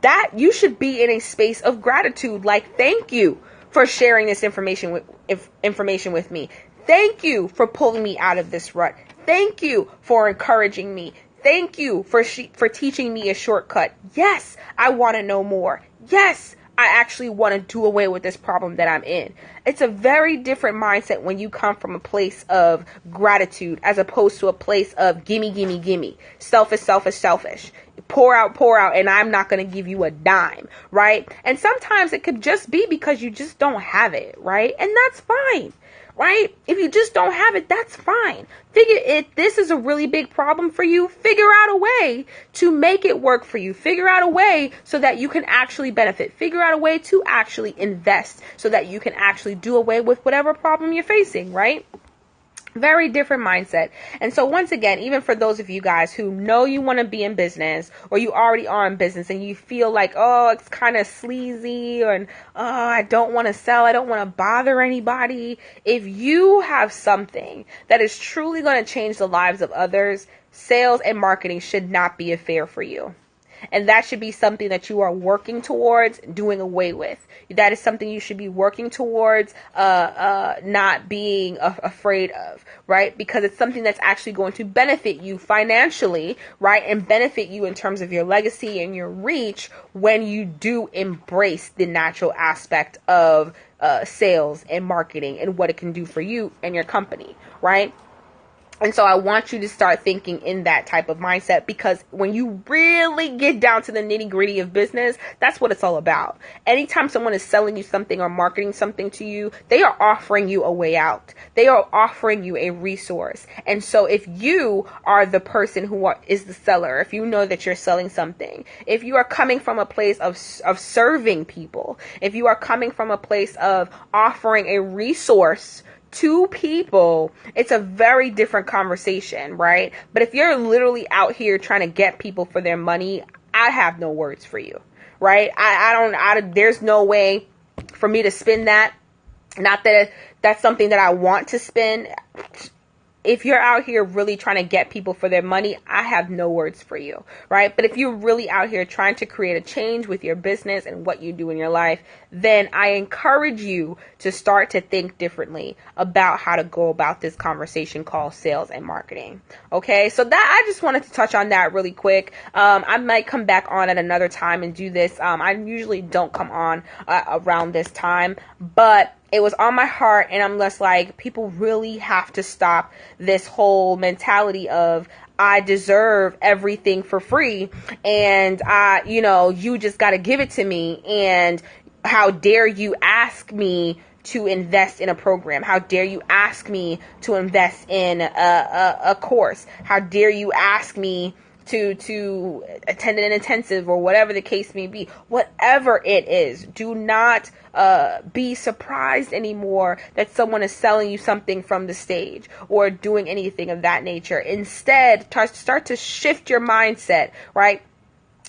that you should be in a space of gratitude. Like, thank you for sharing this information with me. Thank you for pulling me out of this rut. Thank you for encouraging me. Thank you for teaching me a shortcut. Yes, I want to know more. Yes, I actually want to do away with this problem that I'm in. It's a very different mindset when you come from a place of gratitude as opposed to a place of gimme, gimme, gimme. Selfish, selfish, selfish. Pour out, and I'm not going to give you a dime, right? And sometimes it could just be because you just don't have it, right? And that's fine, right? If you just don't have it, that's fine. This is a really big problem for you, figure out a way to make it work for you. Figure out a way so that you can actually benefit. Figure out a way to actually invest so that you can actually do away with whatever problem you're facing, right? Very different mindset. And so once again, even for those of you guys who know you want to be in business, or you already are in business and you feel like, oh, it's kind of sleazy, or oh, I don't want to sell, I don't want to bother anybody. If you have something that is truly going to change the lives of others, sales and marketing should not be a fear for you. And that should be something that you are working towards doing away with. That is something you should be working towards not being afraid of, right? Because it's something that's actually going to benefit you financially, right? And benefit you in terms of your legacy and your reach when you do embrace the natural aspect of sales and marketing and what it can do for you and your company, right? And so I want you to start thinking in that type of mindset, because when you really get down to the nitty gritty of business, that's what it's all about. Anytime someone is selling you something or marketing something to you, they are offering you a way out. They are offering you a resource. And so if you are the person who is the seller, if you know that you're selling something, if you are coming from a place of serving people, if you are coming from a place of offering a resource to people, it's a very different conversation, right? But if you're literally out here trying to get people for their money, I have no words for you, right? There's no way for me to spin that. Not that that's something that I want to spin. If you're out here really trying to get people for their money, I have no words for you, right? But if you're really out here trying to create a change with your business and what you do in your life, then I encourage you to start to think differently about how to go about this conversation called sales and marketing. Okay, so that I just wanted to touch on that really quick. I might come back on at another time and do this. I usually don't come on around this time, but it was on my heart, and I'm just like, people really have to stop this whole mentality of, I deserve everything for free, and you just got to give it to me, and how dare you ask me to invest in a program? How dare you ask me to invest in a course? How dare you ask me to attend an intensive, or whatever the case may be? Whatever it is, do not be surprised anymore that someone is selling you something from the stage or doing anything of that nature. Instead, start to shift your mindset, right?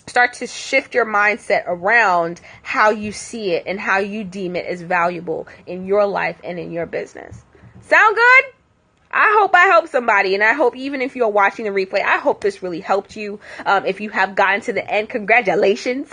Start to shift your mindset around how you see it and how you deem it as valuable in your life and in your business. Sound good? I hope I helped somebody, and I hope even if you're watching the replay, I hope this really helped you. If you have gotten to the end, congratulations.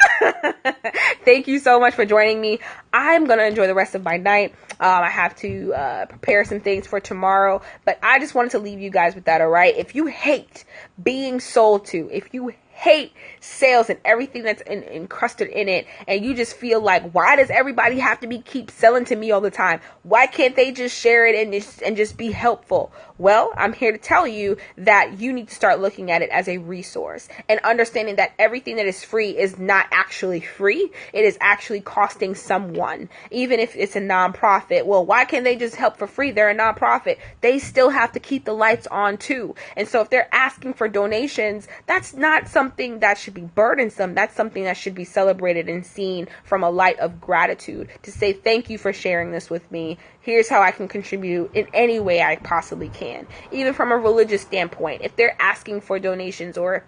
Thank you so much for joining me. I'm going to enjoy the rest of my night. I have to prepare some things for tomorrow, but I just wanted to leave you guys with that, all right? If you hate being sold to, if you hate sales and everything that's encrusted in it, and you just feel like, why does everybody have to keep selling to me all the time? Why can't they just share it and just be helpful? Well, I'm here to tell you that you need to start looking at it as a resource and understanding that everything that is free is not actually free. It is actually costing someone, even if it's a nonprofit. Well, why can't they just help for free? They're a nonprofit. They still have to keep the lights on too. And so if they're asking for donations, that's not something that should be burdensome. That's something that should be celebrated and seen from a light of gratitude, to say, thank you for sharing this with me. Here's how I can contribute in any way I possibly can. Even from a religious standpoint, if they're asking for donations, or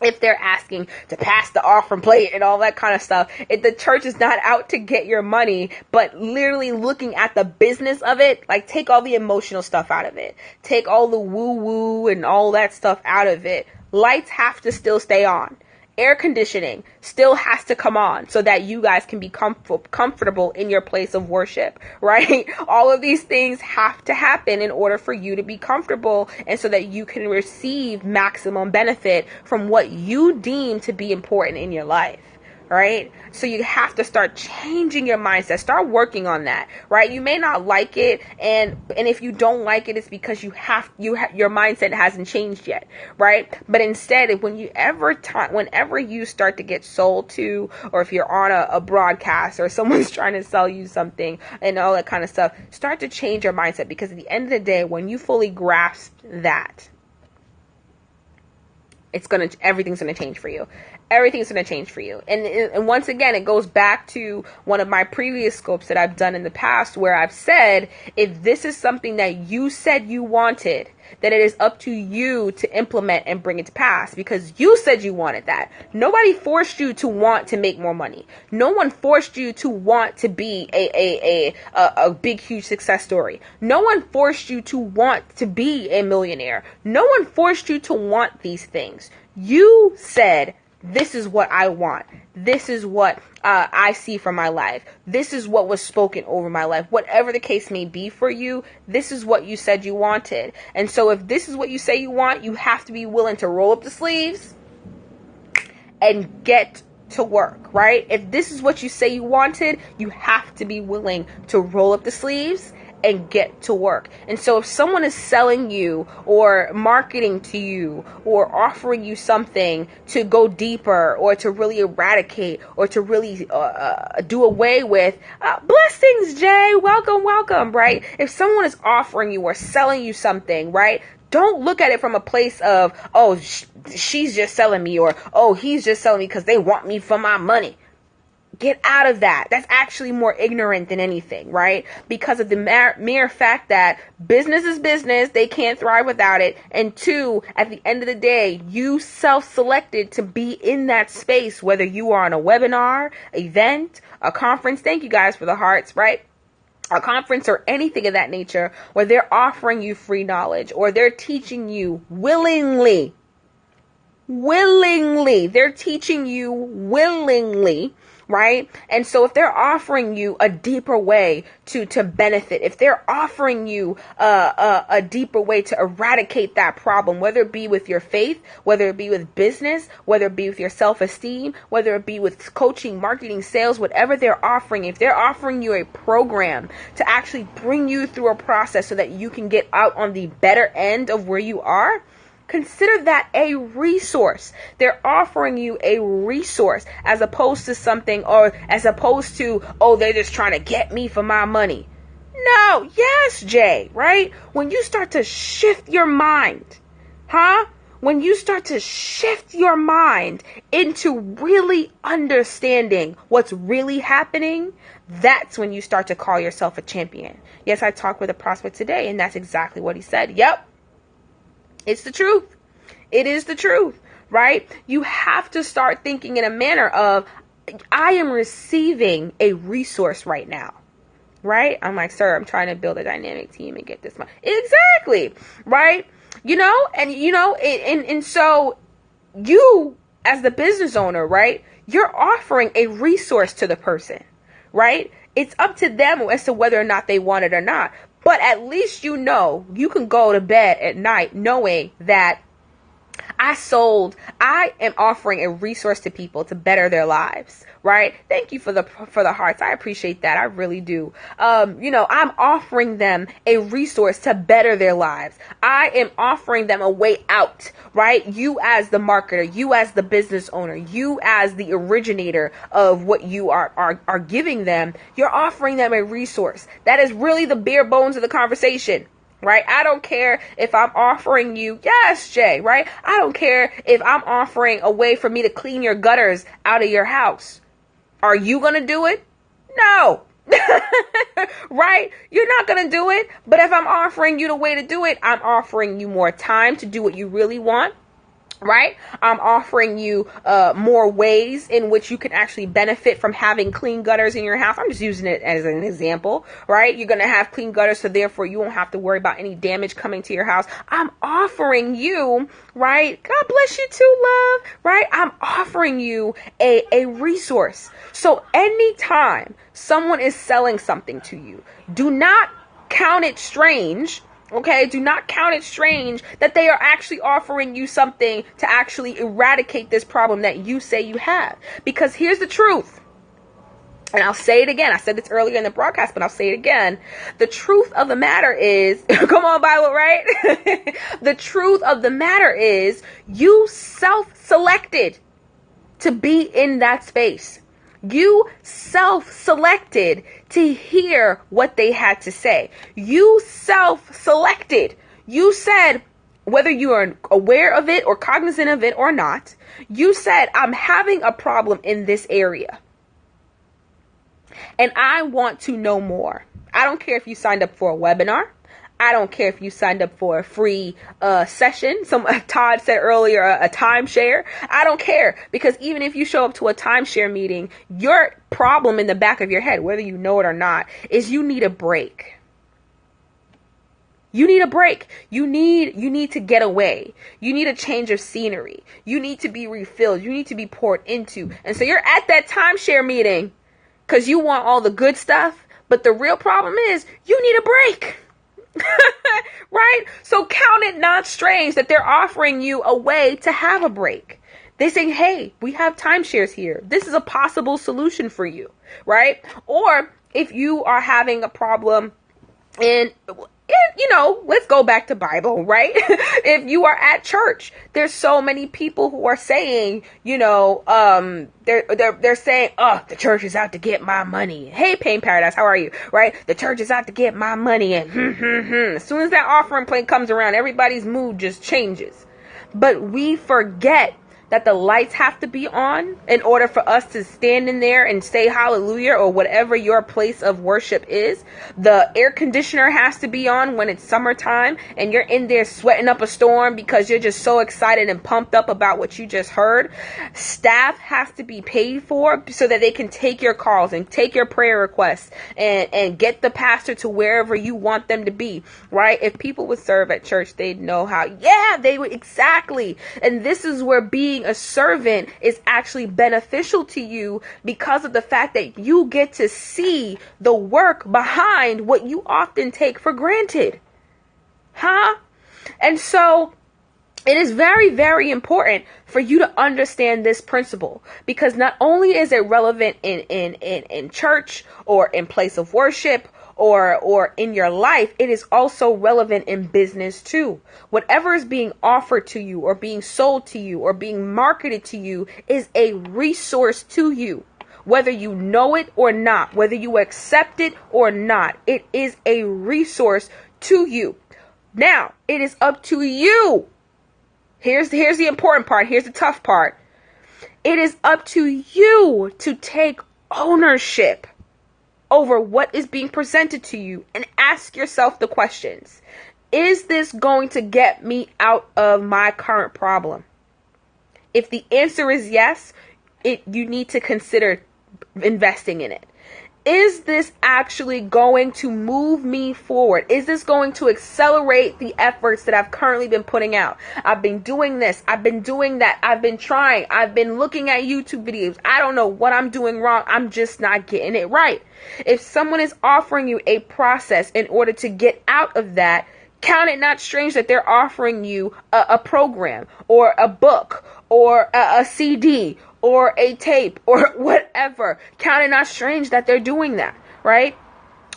if they're asking to pass the offering plate and all that kind of stuff, if the church is not out to get your money, but literally looking at the business of it, like take all the emotional stuff out of it. Take all the woo-woo and all that stuff out of it. Lights have to still stay on. Air conditioning still has to come on so that you guys can be comfortable in your place of worship, right? All of these things have to happen in order for you to be comfortable and so that you can receive maximum benefit from what you deem to be important in your life. Right? So you have to start changing your mindset. Start working on that, right? You may not like it, and if you don't like it, it's because your mindset hasn't changed yet, right? But instead, whenever you start to get sold to, or if you're on a broadcast or someone's trying to sell you something and all that kind of stuff, start to change your mindset, because at the end of the day, when you fully grasp that, everything's gonna change for you. Everything's going to change for you. And once again, it goes back to one of my previous scopes that I've done in the past, where I've said, if this is something that you said you wanted, then it is up to you to implement and bring it to pass, because you said you wanted that. Nobody forced you to want to make more money. No one forced you to want to be a big, huge success story. No one forced you to want to be a millionaire. No one forced you to want these things. You said, this is what I want. This is what I see for my life. This is what was spoken over my life. Whatever the case may be for you, this is what you said you wanted. And so if this is what you say you want, you have to be willing to roll up the sleeves and get to work, right? If this is what you say you wanted, you have to be willing to roll up the sleeves and get to work. And so if someone is selling you or marketing to you or offering you something to go deeper or to really eradicate or to really do away with, blessings, Jay, welcome, right? If someone is offering you or selling you something, right, don't look at it from a place of, oh, she's just selling me, or, oh, he's just selling me because they want me for my money. Get out of that. That's actually more ignorant than anything, right? Because of the mere fact that business is business, they can't thrive without it. And two, at the end of the day, you self-selected to be in that space, whether you are on a webinar, event, a conference. Thank you guys for the hearts, right? A conference or anything of that nature, where they're offering you free knowledge or they're teaching you willingly. They're teaching you willingly. Right? And so if they're offering you a deeper way to benefit, if they're offering you a deeper way to eradicate that problem, whether it be with your faith, whether it be with business, whether it be with your self-esteem, whether it be with coaching, marketing, sales, whatever they're offering, if they're offering you a program to actually bring you through a process so that you can get out on the better end of where you are, consider that a resource. They're offering you a resource as opposed to something, or as opposed to, oh, they're just trying to get me for my money. No, yes, Jay, right? When you start to shift your mind, when you start to shift your mind into really understanding what's really happening, that's when you start to call yourself a champion. Yes, I talked with a prospect today, and that's exactly what he said. Yep. It's the truth. It is the truth, right? You have to start thinking in a manner of, I am receiving a resource right now, right? I'm like, sir, I'm trying to build a dynamic team and get this money. Exactly, right? And so you, as the business owner, right, you're offering a resource to the person, right? It's up to them as to whether or not they want it or not. But at least you know you can go to bed at night knowing that I am offering a resource to people to better their lives, right? Thank you for the hearts. I appreciate that. I really do. I'm offering them a resource to better their lives. I am offering them a way out, right? You as the marketer, you as the business owner, you as the originator of what you are giving them, you're offering them a resource. That is really the bare bones of the conversation. Right? I don't care if I'm offering you, yes, Jay, right? I don't care if I'm offering a way for me to clean your gutters out of your house. Are you going to do it? No. Right? You're not going to do it. But if I'm offering you the way to do it, I'm offering you more time to do what you really want. right? I'm offering you more ways in which you can actually benefit from having clean gutters in your house. I'm just using it as an example, right? You're going to have clean gutters, so therefore you won't have to worry about any damage coming to your house. I'm offering you, right? God bless you too, love, right? I'm offering you a resource. So anytime someone is selling something to you, do not count it strange. Okay, do not count it strange that they are actually offering you something to actually eradicate this problem that you say you have. Because here's the truth. And I'll say it again. I said this earlier in the broadcast, but I'll say it again. The truth of the matter is, come on, Bible, right? The truth of the matter is you self-selected to be in that space. You self-selected to hear what they had to say. You self-selected. You said, whether you are aware of it or cognizant of it or not, you said, I'm having a problem in this area. And I want to know more. I don't care if you signed up for a webinar. I don't care if you signed up for a free session. Todd said earlier, a timeshare. I don't care, because even if you show up to a timeshare meeting, your problem in the back of your head, whether you know it or not, is you need a break. You need a break. You need to get away. You need a change of scenery. You need to be refilled. You need to be poured into. And so you're at that timeshare meeting because you want all the good stuff. But the real problem is you need a break. Right? So count it not strange that they're offering you a way to have a break. They say, hey, we have timeshares here. This is a possible solution for you, right? Or if you are having a problem in let's go back to Bible, right? If you are at church, there's so many people who are saying, they're saying, oh, the church is out to get my money. Hey, Pain Paradise, how are you? Right? The church is out to get my money. And as soon as that offering plate comes around, everybody's mood just changes. But we forget that the lights have to be on in order for us to stand in there and say hallelujah, or whatever your place of worship is. The air conditioner has to be on when it's summertime and you're in there sweating up a storm because you're just so excited and pumped up about what you just heard. Staff has to be paid for so that they can take your calls and take your prayer requests and get the pastor to wherever you want them to be, right? If people would serve at church, they'd know how. Yeah, they would. Exactly. And this is where being a servant is actually beneficial to you, because of the fact that you get to see the work behind what you often take for granted. And so it is very, very important for you to understand this principle, because not only is it relevant in church or in place of worship or in your life, it is also relevant in business too. Whatever is being offered to you or being sold to you or being marketed to you is a resource to you. Whether you know it or not, whether you accept it or not, it is a resource to you. Now, it is up to you. Here's the important part. Here's the tough part. It is up to you to take ownership over what is being presented to you and ask yourself the questions. Is this going to get me out of my current problem? If the answer is yes, you need to consider investing in it. Is this actually going to move me forward? Is this going to accelerate the efforts that I've currently been putting out? I've been doing this. I've been doing that. I've been trying. I've been looking at YouTube videos. I don't know what I'm doing wrong. I'm just not getting it right. If someone is offering you a process in order to get out of that, count it not strange that they're offering you a program or a book or a CD or a tape or whatever. Count it not strange that they're doing that, right?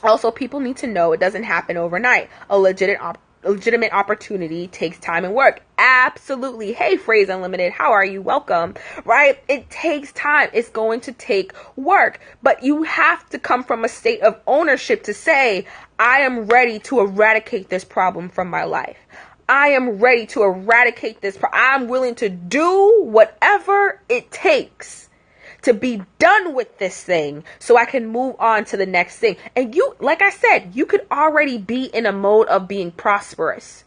Also, people need to know it doesn't happen overnight. A legitimate opportunity takes time and work. Absolutely. Hey, Phrase Unlimited, how are you? Welcome, right? It takes time. It's going to take work, but you have to come from a state of ownership to say, I am ready to eradicate this problem from my life. I am ready to eradicate this. I'm willing to do whatever it takes to be done with this thing so I can move on to the next thing. And you, like I said, you could already be in a mode of being prosperous.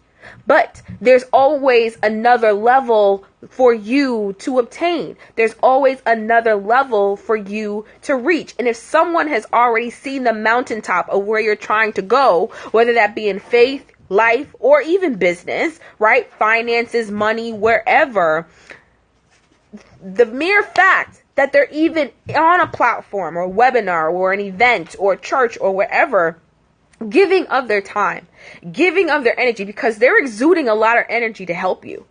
But there's always another level for you to obtain. There's always another level for you to reach. And if someone has already seen the mountaintop of where you're trying to go, whether that be in faith, life, or even business, right? Finances, money, wherever, the mere fact that they're even on a platform or webinar or an event or church or wherever, giving of their time, giving of their energy, because they're exuding a lot of energy to help you.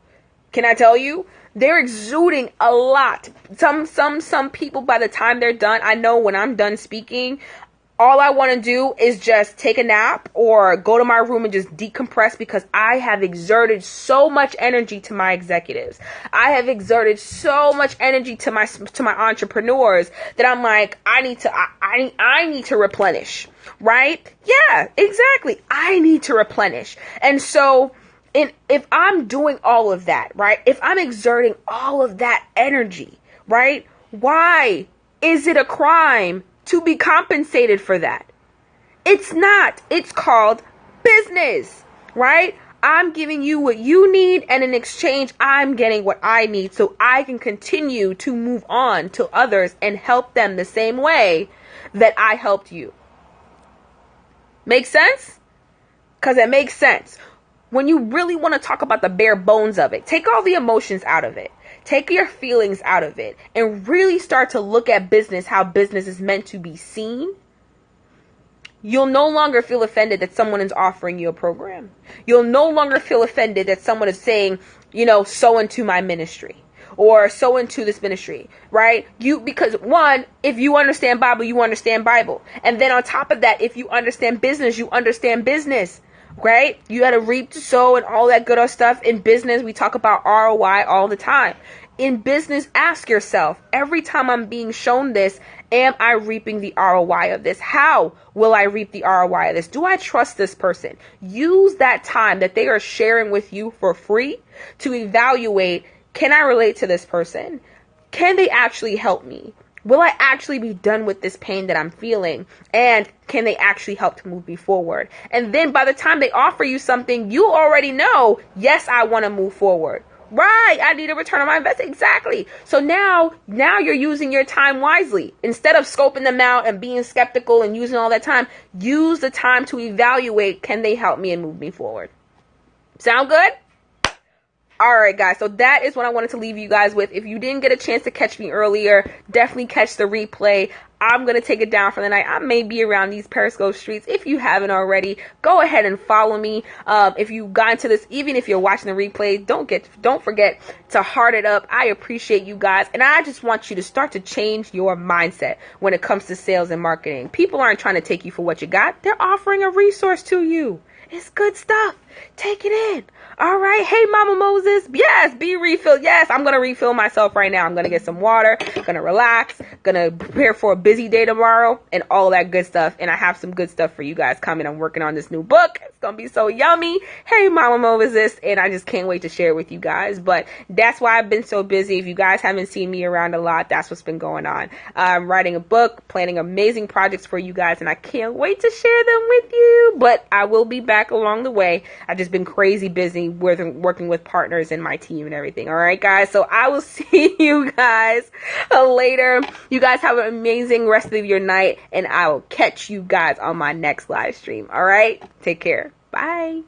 Can I tell you? They're exuding a lot. Some people, by the time they're done, I know when I'm done speaking, all I want to do is just take a nap or go to my room and just decompress, because I have exerted so much energy to my executives. I have exerted so much energy to my entrepreneurs that I'm like, I need to replenish, right? Yeah, exactly. I need to replenish. And so if I'm doing all of that, right? If I'm exerting all of that energy, right? Why is it a crime to be compensated for that? It's not. It's called business, right? I'm giving you what you need, and in exchange, I'm getting what I need so I can continue to move on to others and help them the same way that I helped you. Make sense? Because it makes sense. When you really want to talk about the bare bones of it, take all the emotions out of it. Take your feelings out of it and really start to look at business, how business is meant to be seen. You'll no longer feel offended that someone is offering you a program. You'll no longer feel offended that someone is saying, sow into my ministry or sow into this ministry, right? Because one, if you understand Bible, you understand Bible. And then on top of that, if you understand business, you understand business. Right? You got to reap to sow and all that good old stuff. In business, we talk about ROI all the time. In business, ask yourself, every time I'm being shown this, am I reaping the ROI of this? How will I reap the ROI of this? Do I trust this person? Use that time that they are sharing with you for free to evaluate, can I relate to this person? Can they actually help me? Will I actually be done with this pain that I'm feeling? And can they actually help to move me forward? And then by the time they offer you something, you already know, yes, I want to move forward. Right. I need a return on my investment. Exactly. So now you're using your time wisely. Instead of scoping them out and being skeptical and using all that time, use the time to evaluate, can they help me and move me forward? Sound good? All right, guys, so that is what I wanted to leave you guys with. If you didn't get a chance to catch me earlier, definitely catch the replay. I'm going to take it down for the night. I may be around these Periscope streets. If you haven't already, go ahead and follow me. If you got into this, even if you're watching the replay, don't forget to heart it up. I appreciate you guys. And I just want you to start to change your mindset when it comes to sales and marketing. People aren't trying to take you for what you got. They're offering a resource to you. It's good stuff. Take it in. All right. Hey, Mama Moses. Yes, be refilled. Yes, I'm going to refill myself right now. I'm going to get some water, going to relax, going to prepare for a busy day tomorrow and all that good stuff. And I have some good stuff for you guys coming. I'm working on this new book. It's going to be so yummy. Hey, Mama Moses. And I just can't wait to share it with you guys. But that's why I've been so busy. If you guys haven't seen me around a lot, that's what's been going on. I'm writing a book, planning amazing projects for you guys, and I can't wait to share them with you. But I will be back along the way. I've just been crazy busy working with partners in my team and everything. All right, guys. So I will see you guys later. You guys have an amazing rest of your night, and I will catch you guys on my next live stream. All right. Take care. Bye.